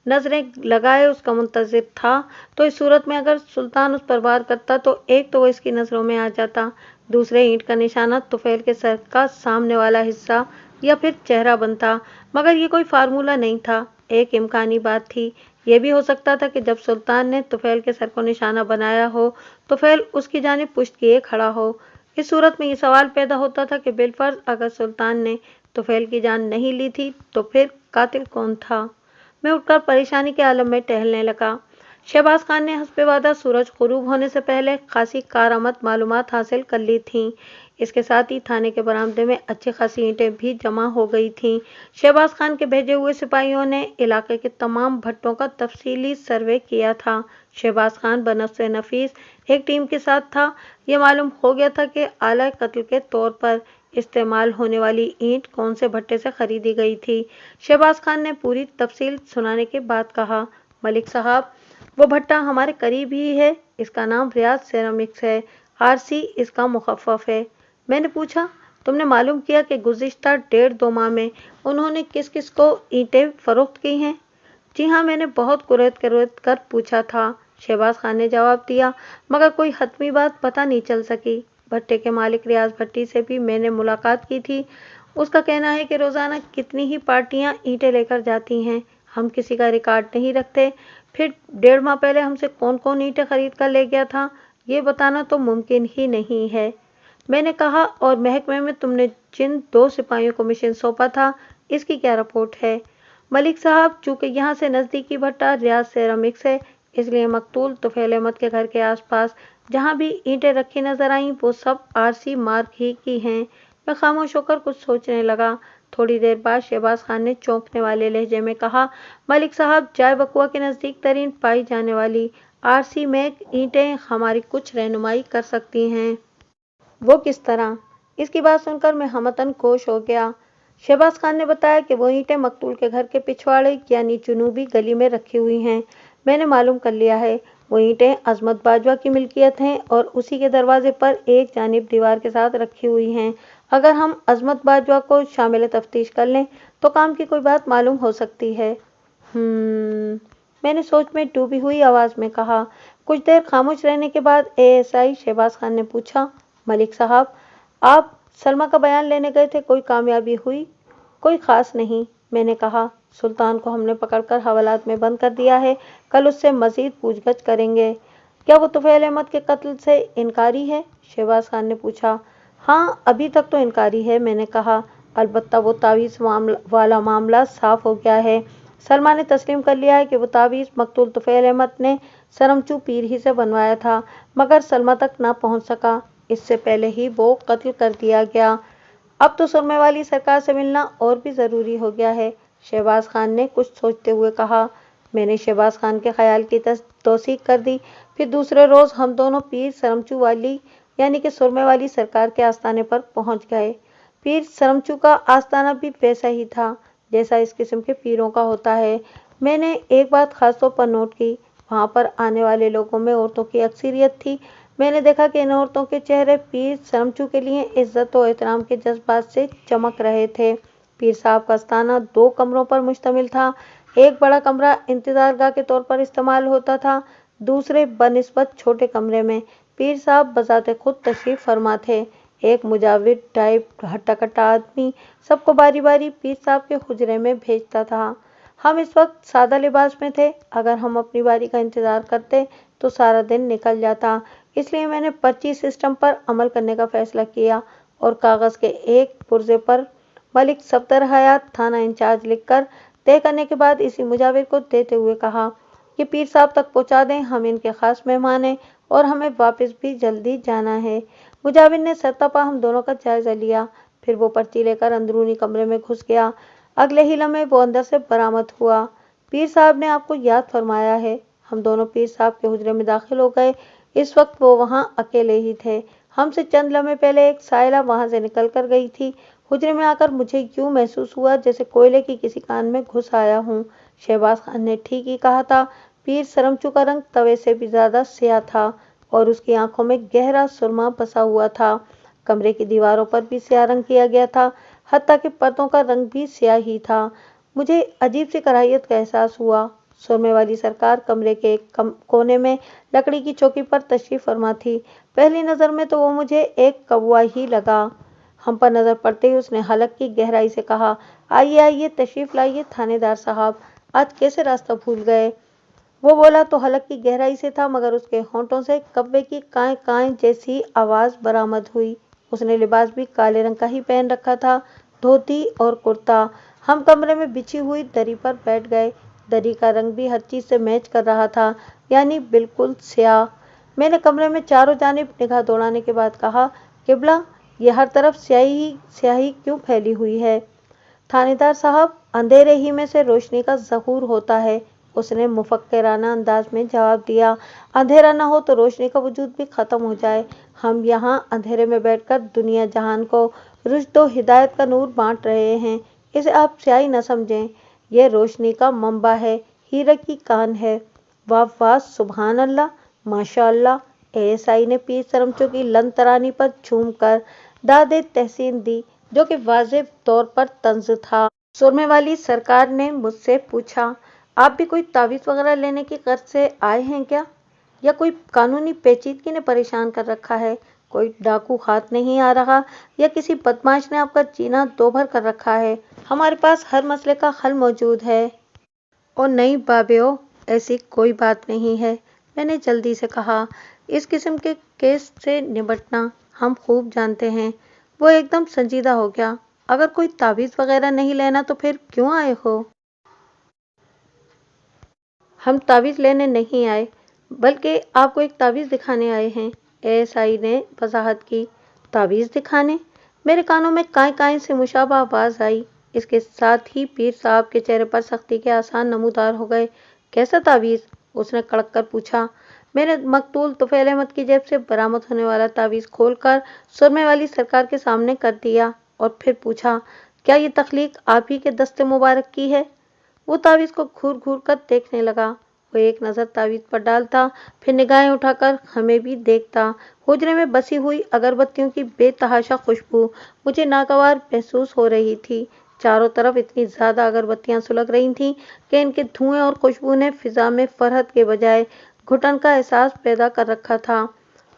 نظریں لگائے اس کا منتظر تھا، تو اس صورت میں اگر سلطان اس پر وار کرتا تو ایک تو وہ اس کی نظروں میں آ جاتا، دوسرے اینٹ کا نشانہ طفیل کے سر کا سامنے والا حصہ یا پھر چہرہ بنتا۔ مگر یہ کوئی فارمولہ نہیں تھا، ایک امکانی بات تھی۔ یہ بھی ہو سکتا تھا کہ جب سلطان نے طفیل کے سر کو نشانہ بنایا ہو، طفیل اس کی جانب پشت کیے کھڑا ہو۔ اس صورت میں یہ سوال پیدا ہوتا تھا کہ بالفرض اگر سلطان نے طفیل کی جان نہیں لی تھی تو پھر قاتل کون تھا؟ میں اٹھ کر پریشانی کے عالم میں ٹہلنے لگا۔ شہباز خان نے حسب وعدہ سورج غروب ہونے سے پہلے خاصی کارآمد معلومات حاصل کر لی تھیں۔ اس کے ساتھ ہی تھانے کے برآمدے میں اچھی خاصی اینٹیں بھی جمع ہو گئی تھیں۔ شہباز خان کے بھیجے ہوئے سپاہیوں نے علاقے کے تمام بھٹوں کا تفصیلی سروے کیا تھا۔ شہباز خان بنفسِ نفیس ایک ٹیم کے ساتھ تھا۔ یہ معلوم ہو گیا تھا کہ آلۂ قتل کے طور پر استعمال ہونے والی اینٹ کون سے بھٹے سے خریدی گئی تھی۔ شہباز خان نے پوری تفصیل سنانے کے بعد کہا، ملک صاحب، وہ بھٹا ہمارے قریب ہی ہے، اس کا نام ریاض سیرامکس ہے، RC اس کا مخفف ہے۔ میں نے پوچھا، تم نے معلوم کیا کہ گزشتہ 1.5-2 ماہ میں انہوں نے کس کس کو اینٹیں فروخت کی ہیں؟ جی ہاں، میں نے بہت کریت کر پوچھا تھا، شہباز خان نے جواب دیا، مگر کوئی حتمی بات پتہ نہیں چل سکی۔ بھٹے کے مالک ریاض بھٹی سے بھی میں نے ملاقات کی تھی۔ اس کا کہنا ہے کہ روزانہ کتنی ہی پارٹیاں اینٹیں لے کر جاتی ہیں، ہم کسی کا ریکارڈ نہیں رکھتے۔ پھر 1.5 ماہ پہلے ہم سے کون کون اینٹیں خرید کر لے گیا تھا، یہ بتانا تو ممکن ہی نہیں ہے۔ میں نے کہا، اور محکمے میں تم نے جن 2 سپاہیوں کو مشن سونپا تھا، اس کی کیا رپورٹ ہے؟ ملک صاحب، چونکہ یہاں سے نزدیکی بھٹا ریاض سیرامکس ہے، اس لیے مقتول طفیل احمد کے گھر کے آس پاس جہاں بھی اینٹیں رکھی نظر آئیں وہ سب RC مارک ہی کی ہیں۔ میں خاموش ہو کر کچھ سوچنے لگا۔ تھوڑی دیر بعد شہباز خان نے چونکنے والے لہجے میں کہا، ملک صاحب، جائے بقوا کے نزدیک ترین پائی جانے والی RC میک اینٹیں ہماری کچھ رہنمائی کر سکتی ہیں۔ وہ کس طرح؟ اس کی بات سن کر میں ہمتاً خاموش ہو گیا۔ शहबाज खान ने बताया कि वो ईंटें मकतूल के घर के पिछवाड़े यानी जुनूबी गली में रखी हुई हैं। मैंने मालूम कर लिया है, वो ईंटें अजमत बाजवा की मिल्कियत हैं और उसी के दरवाजे पर एक जानिब दीवार के साथ रखी हुई हैं। अगर हम अजमत बाजवा को शामिल तफ्तीश कर लें तो काम की कोई बात मालूम हो सकती है। मैंने सोच में डूबी हुई आवाज में कहा। कुछ देर खामोश रहने के बाद एएसआई शहबाज खान ने पूछा, मलिक साहब, आप सलमा का बयान लेने गए थे, कोई कामयाबी हुई? कोई खास नहीं, मैंने कहा। सुल्तान को हमने पकड़कर हवालात में बंद कर दिया है, कल उससे मजीद पूछगछ करेंगे। क्या वो तुफैल अहमद के कत्ल से इनकारी है? शहबाज खान ने पूछा। हाँ, अभी तक तो इनकारी है, मैंने कहा। अलबत्ता वो तावीज़ वाला मामला साफ हो गया है। सलमा ने तस्लीम कर लिया है कि वो तावीज़ मकतूल तुफैल अहमद ने सरमचू पीर ही से बनवाया था, मगर सलमा तक ना पहुंच सका। इससे पहले ही वो कत्ल कर दिया गया। अब तो सुरमे वाली सरकार से मिलना और भी ज़रूरी हो गया है, शहबाज खान ने कुछ सोचते हुए कहा। मैंने शहबाज खान के ख्याल की तौसीक कर दी। फिर दूसरे रोज़ हम दोनों पीर सरमचू वाली यानी कि सुरमे वाली सरकार के आस्थाने पर पहुंच गए। पीर सरमचू का आस्थाना भी वैसा ही था जैसा इस किस्म के पीरों का होता है। मैंने एक बात खास तौर पर नोट की, वहाँ पर आने वाले लोगों में औरतों की अक्सरियत थी। मैंने देखा कि इन औरतों के चेहरे पीर सरमचू के लिए इज्जत और एहतराम के जज्बात से चमक रहे थे। पीर साहब का आस्थाना 2 कमरों पर मुश्तमिल था। एक बड़ा कमरा इंतज़ारगाह के तौर पर इस्तेमाल होता था। दूसरे बनिस्बत छोटे कमरे में पीर साहब बजाते खुद तशरीफ फरमा थे। एक मुजाविर टाइप हट्टा-कट्टा आदमी सबको बारी बारी पीर साहब के हुजरे में भेजता था। हम इस वक्त सादा लिबास में थे। अगर हम अपनी बारी का इंतज़ार करते तो सारा दिन निकल जाता। इसलिए मैंने पर्ची सिस्टम पर अमल करने का फैसला किया और कागज़ के एक पुर्जे पर मलिक सफदर हयात थाना इंचार्ज लिखकर तय करने के बाद इसी मुजाविर को देते हुए कहा कि पीर साहब तक पहुंचा दें, हम इनके खास मेहमान हैं और हमें वापस भी जल्दी जाना है। मुजाविर ने सरतपा हम दोनों का जायजा लिया, फिर वो पर्ची लेकर अंदरूनी कमरे में घुस गया। अगले ही लम्हे वो अंदर से बरामद हुआ। पीर साहब ने आपको याद फरमाया है। हम दोनों पीर साहब के हुजरे में दाखिल हो गए। इस वक्त वो वहाँ अकेले ही थे। हमसे चंद लम्हे पहले एक साइला वहाँ से निकल कर गई थी। हुजरे में आकर मुझे यूं महसूस हुआ जैसे कोयले की किसी कान में घुस आया हूँ। शहबाज खान ने ठीक ही कहा था। पीर सरमचू का रंग तवे से भी ज्यादा स्याह था और उसकी आंखों में गहरा सुरमा बसा हुआ था। कमरे की दीवारों पर भी स्याह रंग किया गया था, हत्ता कि पर्दों का रंग भी स्याह ही था। मुझे अजीब सी कराहियत का एहसास हुआ। सुरमे वाली सरकार कमरे के एक कोने में लकड़ी की चौकी पर तशरीफ फरमा थी। पहली नज़र में तो वो मुझे एक कौवा ही लगा। हम पर नज़र पड़ते ही उसने हलक की गहराई से कहा, आइए आइए, तशरीफ लाइए थानेदार साहब, आज कैसे रास्ता भूल गए? वो बोला तो हलक की गहराई से था, मगर उसके होंठों से कव्वे की काएं काएं जैसी आवाज़ बरामद हुई। उसने लिबास भी काले रंग का ही पहन रखा था, धोती और कुर्ता। हम कमरे में बिछी हुई दरी पर बैठ गए। दरी का रंग भी हर चीज़ से मैच कर रहा था, यानी बिल्कुल स्याह। मैंने कमरे में चारों जानिब निगाह दौड़ाने के बाद कहा, किबला, ये हर तरफ स्याही क्यों फैली हुई है? थानेदार साहब, अंधेरे ही में से रोशनी का ज़हूर होता है, उसने मुफक्किराना अंदाज में जवाब दिया। अंधेरा न हो तो रोशनी का वजूद भी ख़त्म हो जाए। हम यहाँ अंधेरे में बैठकर दुनिया जहान को रुश्द व हिदायत का नूर बांट रहे हैं। इसे आप स्याही न समझें, यह रोशनी का मंबा है, हीरे की कान है। वाह वाह, सुबहान अल्लाह, माशा अल्लाह। एएसआई ने पीर सरमचो की लन तरानी पर झूम कर दादे तहसीन दी, जो कि वाज़ेह तौर पर तंज था। सुरमे वाली सरकार ने मुझसे पूछा, आप भी कोई तावीज़ वगैरह लेने की गर्ज से आए हैं क्या? या कोई कानूनी पेचीदगी ने परेशान कर रखा है? कोई डाकू हाथ नहीं आ रहा या किसी बदमाश ने आपका जीना दोभर कर रखा है? हमारे पास हर मसले का हल मौजूद है। और नहीं बाबेओ, ऐसी कोई बात नहीं है, मैंने जल्दी से कहा। इस किस्म के केस से निपटना हम खूब जानते हैं। वो एकदम संजीदा हो गया। अगर कोई तावीज़ वगैरह नहीं लेना तो फिर क्यों आए हो? हम तावीज़ लेने नहीं आए, बल्कि आपको एक तावीज़ दिखाने आए हैं, एएसआई ने वजाहत की। तावीज़ दिखाने? मेरे कानों में काएं काएं से मुशाबा आवाज़ आई। इसके साथ ही पीर साहब के चेहरे पर सख्ती के आसार नमूदार हो गए। कैसा तावीज़? उसने कड़क कर पूछा। मैंने मकतूल तुफैल अहमद की जेब से बरामद होने वाला तावीज़ खोलकर सुरमे वाली सरकार के सामने कर दिया और फिर पूछा, क्या ये तख्लीक आप ही के दस्ते मुबारक की है? वो तावीज़ को घूर घूर कर देखने लगा। वो एक नज़र तावीज़ पर डालता, फिर निगाहें उठाकर हमें भी देखता। हुजरे में बसी हुई अगरबत्तियों की बेतहाशा खुशबू मुझे नागवार महसूस हो रही थी। चारों तरफ इतनी ज़्यादा अगरबत्तियां सुलग रही थीं कि इनके धुएं और खुशबू ने फिजा में फरहत के बजाय घुटन का एहसास पैदा कर रखा था।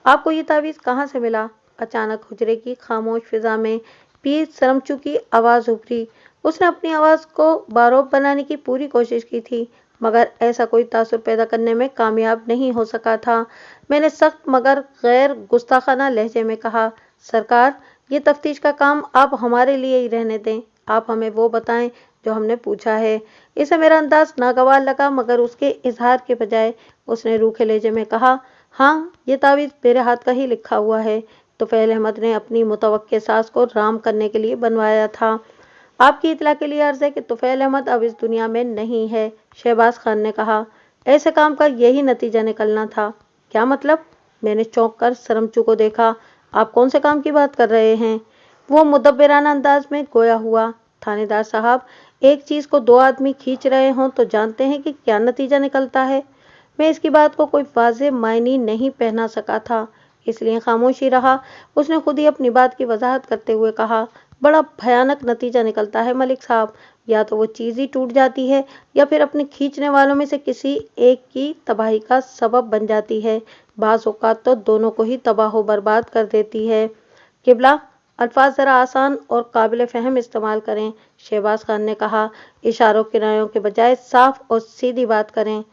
आपको ये तावीज़ कहाँ से मिला? अचानक हुजरे की खामोश फिजा में पीर सरमचू की आवाज़ उभरी। उसने अपनी आवाज़ को बारोब बनाने की पूरी कोशिश की थी, मगर ऐसा कोई तासुर पैदा करने में कामयाब नहीं हो सका था। मैंने सख्त मगर गैर गुस्ताखाना लहजे में कहा, सरकार, ये तफ्तीश का काम आप हमारे लिए ही रहने दें। आप हमें वो बताएं जो हमने पूछा है। इसे मेरा अंदाज नागवार लगा, मगर उसके इजहार के बजाय उसने रूखे लहजे में कहा, हाँ, ये तावीज़ मेरे हाथ का ही लिखा हुआ है। तुफैल अहमद ने अपनी मुतवक्के सास को राम करने के लिए बनवाया था। आपकी इतला के लिए अर्ज है कि तुफैल अहमद अब इस दुनिया में नहीं है, शहबाज खान ने कहा। ऐसे काम का यही नतीजा निकलना था। क्या मतलब? मैंने चौंक कर सरमचू को देखा। आप कौन से काम की बात कर रहे हैं? वो मुदब्बिराना अंदाज में गोया हुआ, थानेदार साहब, एक चीज को दो आदमी खींच रहे हों तो जानते हैं कि क्या नतीजा निकलता है। मैं इसकी बात को कोई वाज़ेह मायने नहीं पहना सका था, इसलिए खामोशी रहा। उसने खुद ही अपनी बात की वजाहत करते हुए कहा, बड़ा भयानक नतीजा निकलता है मलिक साहब। या तो वो चीज़ ही टूट जाती है या फिर अपने खींचने वालों में से किसी एक की तबाही का सबब बन जाती है। बाज़ औक़ात तो दोनों को ही तबाह बर्बाद कर देती है। किबला, अल्फाज ज़रा आसान और काबिल फ़हम इस्तेमाल करें, शहबाज खान ने कहा। इशारों किनारों के बजाय साफ और सीधी बात करें।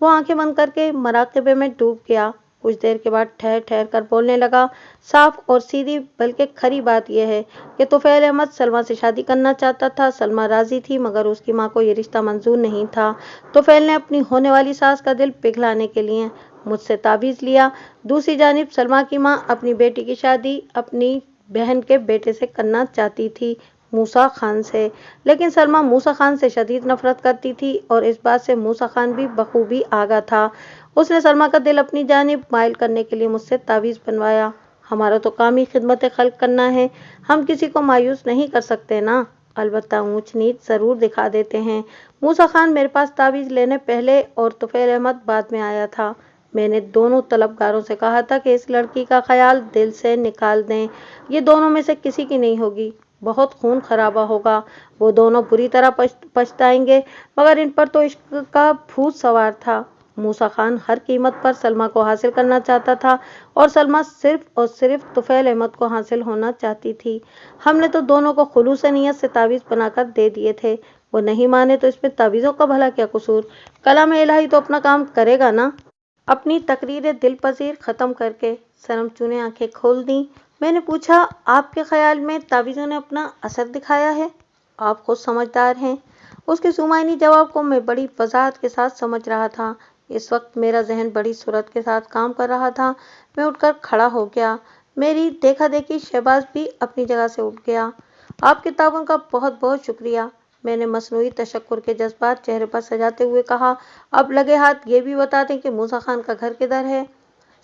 वो आंखें बंद करके मराक़िबे में डूब गया। कुछ देर के बाद ठहर ठहर कर बोलने लगा, साफ और सीधी, बल्कि खरी बात यह है कि तुफैल अहमद सलमा से शादी करना चाहता था। सलमा राजी थी, मगर उसकी माँ को यह रिश्ता मंजूर नहीं था। तुफैल ने अपनी होने वाली सास का दिल पिघलाने के लिए मुझसे तावीज़ लिया। दूसरी जानिब सलमा की माँ अपनी बेटी की शादी अपनी बहन के बेटे से करना चाहती थी, मूसा खान से। लेकिन सलमा मूसा खान से शदीद नफरत करती थी और इस बात से मूसा खान भी बखूबी आगा था। उसने सलमा का दिल अपनी जानिब माइल करने के लिए मुझसे तावीज़ बनवाया। हमारा तो काम ही खिदमत खल्क करना है, हम किसी को मायूस नहीं कर सकते ना। अलबत्ता ऊंच नीच ज़रूर दिखा देते हैं। मूसा खान मेरे पास तावीज़ लेने पहले और तुफैल अहमद बाद में आया था। मैंने दोनों तलबगारों से कहा था कि इस लड़की का ख्याल दिल से निकाल दें। ये दोनों में से किसी की नहीं होगी, बहुत खून खराबा होगा। वो दोनों बुरी तरह पछताएंगे, मगर इन पर तो इश्क का भूत सवार था। मूसा खान हर कीमत पर सलमा को हासिल करना चाहता था और सलमा सिर्फ और सिर्फ तुफैल अहमद को हासिल होना चाहती थी। हमने तो दोनों को खुलूस नियत से तावीज़ बनाकर दे दिए थे। वो नहीं माने तो इसमें तावीज़ों का भला क्या कसूर? कलाम इलाही तो अपना काम करेगा ना। अपनी तकरीर दिल पजीर ख़त्म करके सरमचू ने आंखें खोल दी। मैंने पूछा, आपके ख्याल में तावीज़ों ने अपना असर दिखाया है? आप खुद समझदार हैं। उसके सुमाइनी जवाब को मैं बड़ी वजाहत के साथ समझ रहा था। इस वक्त मेरा जहन बड़ी सूरत के साथ काम कर रहा था। मैं उठकर खड़ा हो गया। मेरी देखा देखी शहबाज भी अपनी जगह से उठ गया। आपके ताउन का बहुत बहुत शुक्रिया, मैंने मसनूई तशक्कुर के जज्बात चेहरे पर सजाते हुए कहा। अब लगे हाथ ये भी बता दें कि मूसा खान का घर किधर है?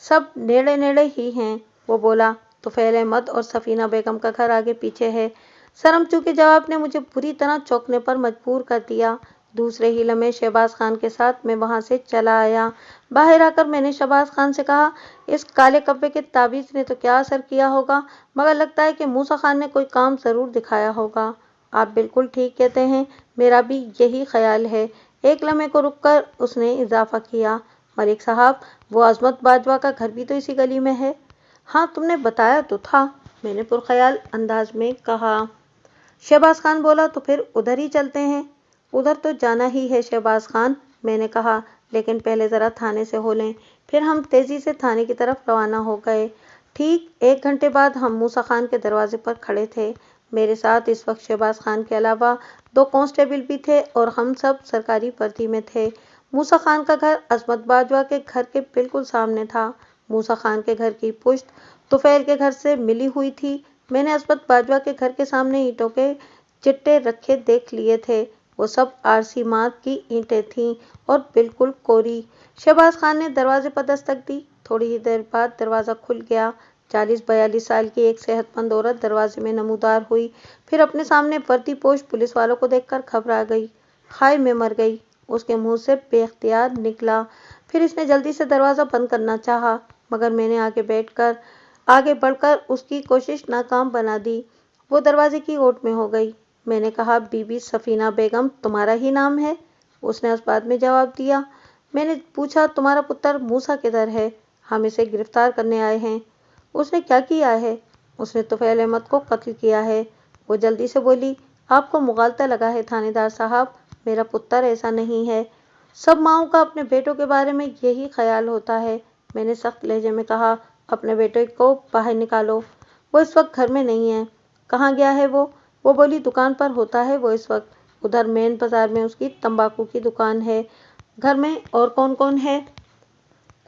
सब नेड़े नेड़े ही हैं, वो बोला। तुफैल अहमद और सफीना बेगम का घर आगे पीछे है। सरमचू के जवाब ने मुझे बुरी तरह चौंकने पर मजबूर कर दिया। दूसरे ही लम्हे शहबाज खान के साथ मैं वहां से चला आया। बाहर आकर मैंने शहबाज खान से कहा, इस काले कब्बे के तावीज़ ने तो क्या असर किया होगा, मगर लगता है कि मूसा खान ने कोई काम जरूर दिखाया होगा। आप बिल्कुल ठीक कहते हैं, मेरा भी यही ख्याल है। एक लम्हे को रुककर उसने इजाफा किया, मलिक साहब, वो अजमत बाजवा का घर भी तो इसी गली में है। हाँ, तुमने बताया तो था, मैंने पुरख्याल अंदाज में कहा। शहबाज खान बोला, तो फिर उधर ही चलते हैं। उधर तो जाना ही है शहबाज खान, मैंने कहा, लेकिन पहले ज़रा थाने से हो लें। फिर हम तेज़ी से थाने की तरफ रवाना हो गए। ठीक 1 घंटे बाद हम मूसा खान के दरवाजे पर खड़े थे। मेरे साथ इस वक्त शहबाज खान के अलावा 2 कांस्टेबल भी थे और हम सब सरकारी वर्दी में थे। मूसा खान का घर अजमत बाजवा के घर के बिल्कुल सामने था। मूसा खान के घर की पुश्त तुफैल के घर से मिली हुई थी। मैंने अजमत बाजवा के घर के सामने ईंटों के चिट्टे रखे देख लिए थे। वो सब आरसी मार्ग की ईंटें थीं और बिल्कुल कोरी। शहबाज खान ने दरवाजे पर दस्तक दी। थोड़ी ही देर बाद दरवाज़ा खुल गया। 40-42 साल की एक सेहतमंद औरत दरवाजे में नमूदार हुई, फिर अपने सामने वर्दी पोश पुलिस वालों को देखकर घबरा गई। हाय, मैं मर गई, उसके मुंह से बेख्तियार निकला। फिर इसने जल्दी से दरवाजा बंद करना चाहा, मगर मैंने आगे बढ़कर उसकी कोशिश नाकाम बना दी। वो दरवाजे की ओट में हो गई। मैंने कहा, बीबी सफीना बेगम तुम्हारा ही नाम है? उसने उस बाद में जवाब दिया। मैंने पूछा, तुम्हारा पुत्र मूसा किधर है? हम इसे गिरफ्तार करने आए हैं। उसने क्या किया है? उसने तुफैल अहमद को कत्ल किया है। वो जल्दी से बोली, आपको मुगालता लगा है थानेदार साहब, मेरा पुत्र ऐसा नहीं है। सब माओं का अपने बेटों के बारे में यही ख्याल होता है। मैंने सख्त लहजे में कहा, अपने बेटे को बाहर निकालो, वो इस वक्त घर में नहीं है। कहाँ गया है वो? वो बोली, दुकान पर होता है वो इस वक्त, उधर मेन बाजार में उसकी तंबाकू की दुकान है। घर में और कौन कौन है?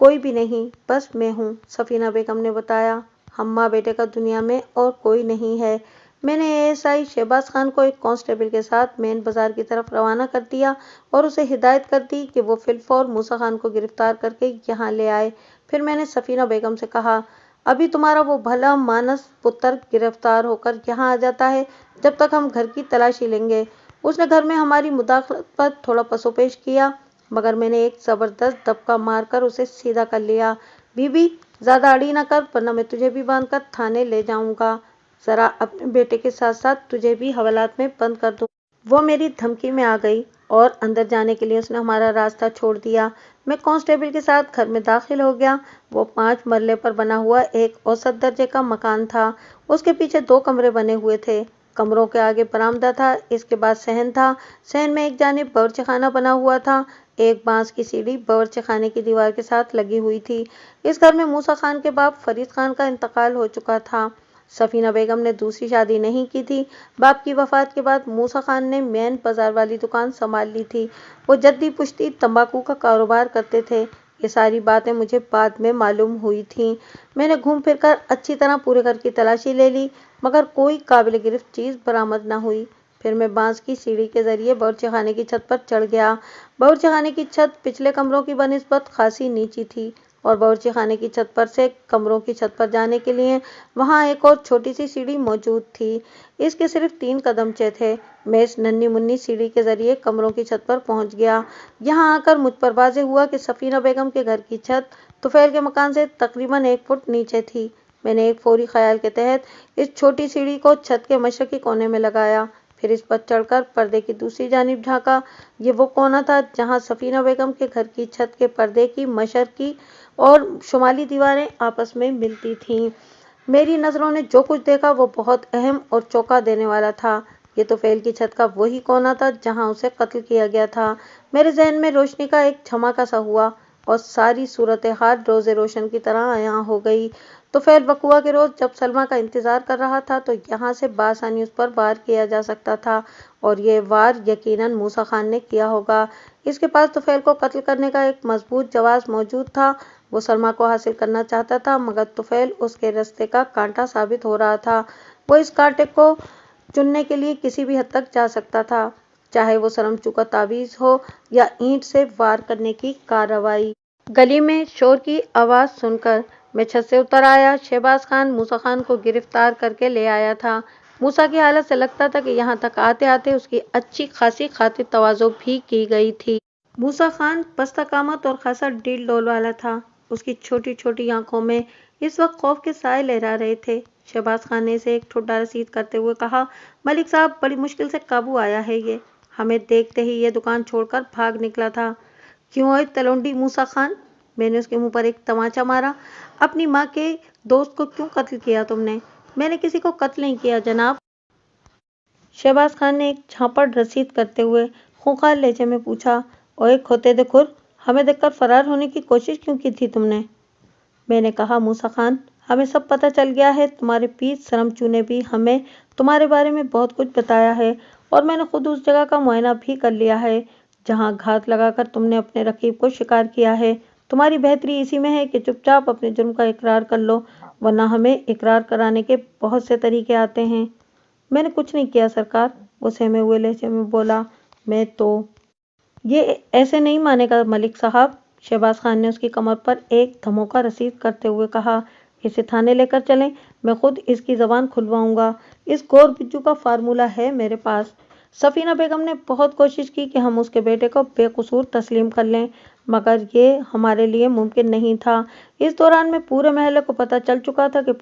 कोई भी नहीं, बस मैं हूँ, सफीना बेगम ने बताया। हम माँ बेटे का दुनिया में और कोई नहीं है। मैंने एएसआई शहबाज खान को एक कांस्टेबल के साथ मेन बाजार की तरफ रवाना कर दिया और उसे हिदायत कर दी कि वो फिलफौर मूसा खान को गिरफ्तार करके यहाँ ले आए। फिर मैंने सफीना बेगम से कहा, अभी तुम्हारा वो भला मानस पुत्र गिरफ्तार होकर यहाँ आ जाता है, जब तक हम घर की तलाशी लेंगे। उसने घर में हमारी मुदाखलत पर थोड़ा पसोपेश किया, मगर मैंने एक जबरदस्त दबका मारकर उसे सीधा कर लिया। बीबी, ज्यादा अड़ी न कर, वरना मैं तुझे भी बांधकर थाने ले जाऊंगा। जरा अपने बेटे के साथ साथ तुझे भी हवालात में बंद कर दूं। वो मेरी धमकी में आ गई और अंदर जाने के लिए उसने हमारा रास्ता छोड़ दिया। मैं कांस्टेबल के साथ घर में दाखिल हो गया। वो 5 मरले पर बना हुआ एक औसत दर्जे का मकान था। उसके पीछे 2 कमरे बने हुए थे। कमरों के आगे बरामदा था, इसके बाद सहन था। सहन में एक जानिब बावर्चीखाना बना हुआ था। एक बांस की सीढ़ी बावर्चीखाने की दीवार के साथ लगी हुई थी। इस घर में मूसा खान के बाप फरीद खान का इंतकाल हो चुका था। सफीना बेगम ने दूसरी शादी नहीं की थी। बाप की वफात के बाद मूसा खान ने मेन बाजार वाली दुकान संभाल ली थी। वो जद्दी पुश्ती तंबाकू का कारोबार करते थे। ये सारी बातें मुझे बाद में मालूम हुई थीं। मैंने घूम फिर कर अच्छी तरह पूरे घर की तलाशी ले ली, मगर कोई काबिल गिरफ्त चीज़ बरामद न हुई। फिर मैं बांस की सीढ़ी के जरिए बावर्चीखाने की छत पर चढ़ गया। बावर्चीखाने की छत पिछले कमरों की बनिस्बत खासी नीची थी और बावर्चीखाने की छत पर से कमरों की छत पर जाने के लिए वहां एक और छोटी सी सीढ़ी मौजूद थी। इसके सिर्फ 3 कदमचे थे। मैं इस नन्ही मुन्नी सीढ़ी के जरिए कमरों की छत पर पहुंच गया। यहाँ आकर मुझ पर वाज़े हुआ कि सफीना बेगम के घर की छत तुफैल के मकान से तकरीबन 1 फुट नीचे थी। मैंने एक फौरी ख्याल के तहत इस छोटी सीढ़ी को छत के मशरकी कोने में लगाया, फिर इस पर चढ़कर पर्दे की दूसरी जानिब झांका। ये वो कोना था जहां सफीना बेगम के घर की छत के पर्दे की मशरकी और शुमाली दीवारें आपस में मिलती थीं। मेरी नज़रों ने जो कुछ देखा वो बहुत अहम और चौंका देने वाला था। ये तुफैल की छत का वही कोना था जहां उसे कत्ल किया गया था। मेरे जहन में रोशनी का एक झमाका सा हुआ और सारी सूरत हाल रोज़े रोशन की तरह आया हो गई। तुफैल वकूआ के रोज़ जब सलमा का इंतज़ार कर रहा था तो यहाँ से बासानी उस पर वार किया जा सकता था, और ये वार यकीनन मूसा खान ने किया होगा। इसके पास तुफैल को कत्ल करने का एक मजबूत जवाब मौजूद था। वो सलमा को हासिल करना चाहता था, मगर तुफैल उसके रास्ते का कांटा साबित हो रहा था। वो इस कांटे को चुनने के लिए किसी भी हद तक जा सकता था, चाहे वो शर्मचू का तावीज़ हो या ईंट से वार करने की कार्रवाई। गली में शोर की आवाज़ सुनकर मैं छत से उतर आया। शहबाज खान मूसा खान को गिरफ्तार करके ले आया था। मूसा की हालत से लगता था कि यहाँ तक आते आते उसकी अच्छी खासी खातिर तवाज़ो भी की गई थी। मूसा खान पस्तकामत और खासा डील डोल वाला था। उसकी छोटी छोटी आंखों में इस वक्त खौफ के साए लहरा रहे थे। शहबाज खान ने इसे एक ठुड्डा रसीद करते हुए कहा, मलिक साहब, बड़ी मुश्किल से काबू आया है ये। हमें देखते ही ये दुकान छोड़कर भाग निकला था। क्यों ओए तलौंडी मूसा खान, मैंने उसके मुंह पर एक तमाचा मारा। अपनी माँ के दोस्त को क्यों कत्ल किया तुमने? मैंने किसी को कत्ल नहीं किया जनाब। शहबाज खान ने एक झापड़ रसीद करते हुए खूंखार लहजे में पूछा। ओए खोते दे खुर, हमें देखकर फरार होने की कोशिश क्यों की थी तुमने? मैंने कहा, मूसा खान, हमें सब पता चल गया है। तुम्हारे पीर शर्मचू ने भी हमें तुम्हारे बारे में बहुत कुछ बताया है, और मैंने खुद उस जगह का मुआयना भी कर लिया है जहां घात लगाकर तुमने अपने रकीब को शिकार किया है। तुम्हारी बेहतरी इसी में है कि चुपचाप अपने जुर्म का इकरार कर लो, वरना हमें इकरार कराने के बहुत से तरीके आते हैं। मैंने कुछ नहीं किया सरकार, वो सहमे हुए लहजे में बोला। मैं तो ये ऐसे नहीं मानेगा मलिक साहब, शहबाज खान ने उसकी कमर पर एक धमोका रसीद करते हुए कहा। اسے تھانے لے کر چلیں، میں خود اس کی زبان کھلواؤں گا۔ اس گور بجو کا فارمولہ ہے میرے پاس۔ سفینہ بیگم نے بہت کوشش کی کہ ہم اس کے بیٹے کو بے قصور تسلیم کر لیں، مگر یہ ہمارے لیے ممکن نہیں تھا۔ اس دوران میں پورے محلے کو پتہ چل چکا تھا کہ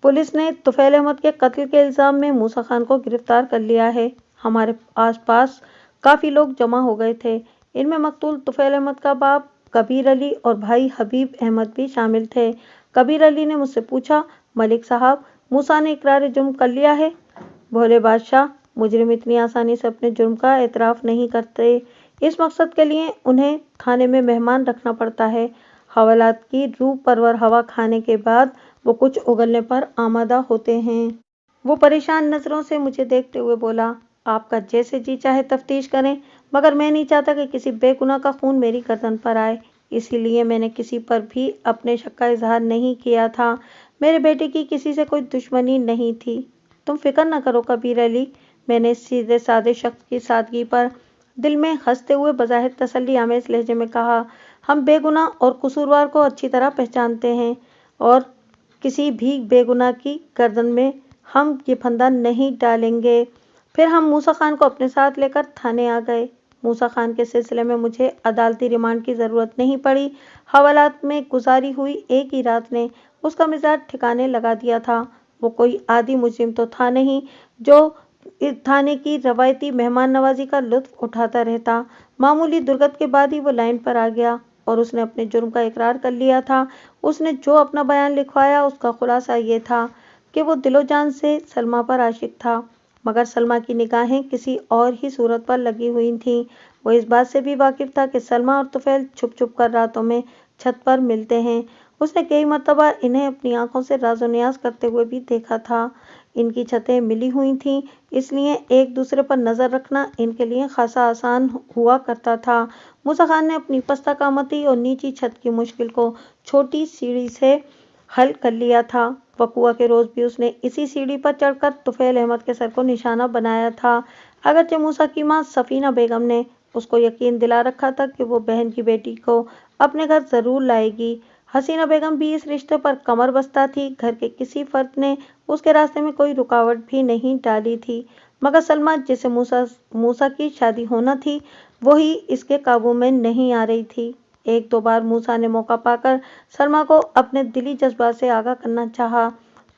پولیس نے طفیل احمد کے قتل کے الزام میں موسیٰ خان کو گرفتار کر لیا ہے۔ ہمارے آس پاس کافی لوگ جمع ہو گئے تھے، ان میں مقتول طفیل احمد کا باپ کبیر علی اور بھائی حبیب احمد بھی شامل تھے۔ کبیر علی نے مجھ سے پوچھا، ملک صاحب، موسیٰ نے اقرار جرم کر لیا ہے؟ بھولے بادشاہ، مجرم اتنی آسانی سے اپنے جرم کا اعتراف نہیں کرتے، اس مقصد کے لیے انہیں کھانے میں مہمان رکھنا پڑتا ہے۔ حوالات کی روح پرور ہوا کھانے کے بعد وہ کچھ اگلنے پر آمادہ ہوتے ہیں۔ وہ پریشان نظروں سے مجھے دیکھتے ہوئے بولا، آپ کا جیسے جی چاہے تفتیش کریں، مگر میں نہیں چاہتا کہ کسی بے گناہ کا خون میری گردن پر آئے، اسی لیے میں نے کسی پر بھی اپنے شک کا اظہار نہیں کیا تھا۔ میرے بیٹے کی کسی سے کوئی دشمنی نہیں تھی۔ تم فکر نہ کرو کبیر علی، میں نے اس سیدھے سادے شخص کی سادگی پر دل میں ہنستے ہوئے بظاہر تسلی آمیز لہجے میں کہا، ہم بے گناہ اور قصوروار کو اچھی طرح پہچانتے ہیں، اور کسی بھی بے گناہ کی گردن میں ہم یہ پھندا نہیں ڈالیں گے۔ پھر ہم موسیٰ خان کو اپنے ساتھ لے کر تھانے آ گئے۔ موسیٰ خان کے سلسلے میں مجھے عدالتی ریمانڈ کی ضرورت نہیں پڑی۔ حوالات میں گزاری ہوئی ایک ہی رات نے اس کا مزاج ٹھکانے لگا دیا تھا۔ وہ کوئی عادی مجرم تو تھا نہیں جو تھانے کی روایتی مہمان نوازی کا لطف اٹھاتا رہتا۔ معمولی درگت کے بعد ہی وہ لائن پر آ گیا اور اس نے اپنے جرم کا اقرار کر لیا تھا۔ اس نے جو اپنا بیان لکھوایا اس کا خلاصہ یہ تھا کہ وہ دل و جان سے سلمیٰ پر عاشق تھا، مگر سلمیٰ کی نگاہیں کسی اور ہی صورت پر لگی ہوئی تھیں۔ وہ اس بات سے بھی واقف تھا کہ سلمیٰ اور طفیل چھپ چھپ کر راتوں میں چھت پر ملتے ہیں۔ اس نے کئی مرتبہ انہیں اپنی آنکھوں سے راز و نیاز کرتے ہوئے بھی دیکھا تھا۔ ان کی چھتیں ملی ہوئی تھیں، اس لیے ایک دوسرے پر نظر رکھنا ان کے لیے خاصا آسان ہوا کرتا تھا۔ موسیٰ خان نے اپنی پستہ قامتی اور نیچی چھت کی مشکل کو چھوٹی سیڑھی سے حل کر لیا تھا۔ وقوعہ کے روز بھی اس نے اسی سیڑھی پر چڑھ کر طفیل احمد کے سر کو نشانہ بنایا تھا، اگرچہ موسیٰ کی ماں سفینہ بیگم نے اس کو یقین دلا رکھا تھا کہ وہ بہن کی بیٹی کو اپنے گھر ضرور لائے گی۔ حسینہ بیگم بھی اس رشتے پر کمر بستہ تھی، گھر کے کسی فرد نے اس کے راستے میں کوئی رکاوٹ بھی نہیں ڈالی تھی، مگر سلمیٰ جس سے موسیٰ کی شادی ہونا تھی وہی اس کے قابو میں نہیں آ رہی تھی۔ ایک دو بار موسیٰ نے موقع پا کر سلمیٰ کو اپنے دلی جذبات سے آگاہ کرنا چاہا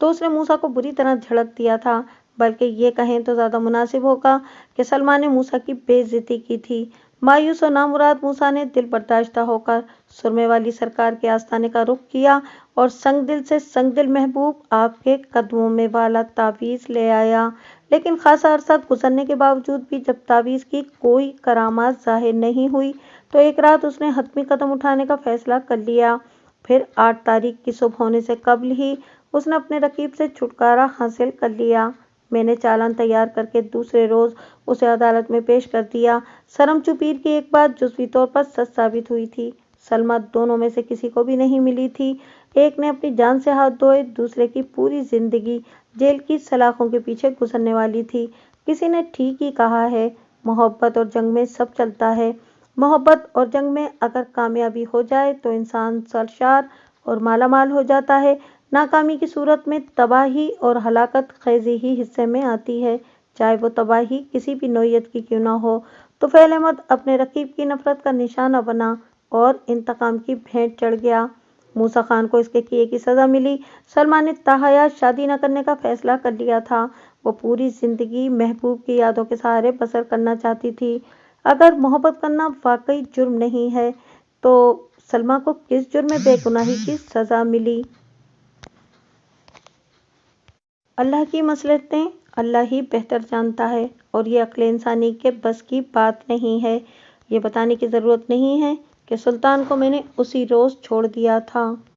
تو اس نے موسیٰ کو بری طرح جھڑک دیا تھا، بلکہ یہ کہیں تو زیادہ مناسب ہوگا کہ سلمیٰ نے موسیٰ کی بے عزتی کی تھی۔ مایوس و نامراد موسیٰ نے دل برداشتہ ہو کر سرمے والی سرکار کے آستانے کا رخ کیا اور سنگ دل سے سنگ دل محبوب آپ کے قدموں میں والا تعویذ لے آیا، لیکن خاصا عرصہ گزرنے کے باوجود بھی جب تعویذ کی کوئی کرامات ظاہر نہیں ہوئی تو ایک رات اس نے حتمی قدم اٹھانے کا فیصلہ کر لیا۔ پھر 8 تاریخ کی صبح ہونے سے قبل ہی اس نے اپنے رقیب سے چھٹکارا حاصل کر لیا۔ میں نے چالان تیار کر کے دوسرے روز اسے عدالت میں پیش کر دیا۔ سرمچو پیر کی ایک بات جزوی طور پر سچ ثابت ہوئی تھی، سلمیٰ دونوں میں سے کسی کو بھی نہیں ملی تھی۔ ایک نے اپنی جان سے ہاتھ دھوئے، دوسرے کی پوری زندگی جیل کی سلاخوں کے پیچھے گزرنے والی تھی۔ کسی نے ٹھیک ہی کہا ہے، محبت اور جنگ میں سب چلتا ہے۔ محبت اور جنگ میں اگر کامیابی ہو جائے تو انسان سرشار اور مالا مال ہو جاتا ہے، ناکامی کی صورت میں تباہی اور ہلاکت خیزی ہی حصے میں آتی ہے، چاہے وہ تباہی کسی بھی نوعیت کی کیوں نہ ہو۔ طفیل احمد اپنے رقیب کی نفرت کا نشانہ بنا اور انتقام کی بھینٹ چڑھ گیا۔ موسیٰ خان کو اس کے کیے کی سزا ملی۔ سلمیٰ نے تاحیات شادی نہ کرنے کا فیصلہ کر لیا تھا۔ وہ پوری زندگی محبوب کی یادوں کے سہارے بسر کرنا چاہتی تھی۔ اگر محبت کرنا واقعی جرم نہیں ہے تو سلمیٰ کو کس جرم بے گناہی کی سزا ملی؟ اللہ کی مصلحتیں اللہ ہی بہتر جانتا ہے، اور یہ عقل انسانی کے بس کی بات نہیں ہے۔ یہ بتانے کی ضرورت نہیں ہے کہ سلطان کو میں نے اسی روز چھوڑ دیا تھا۔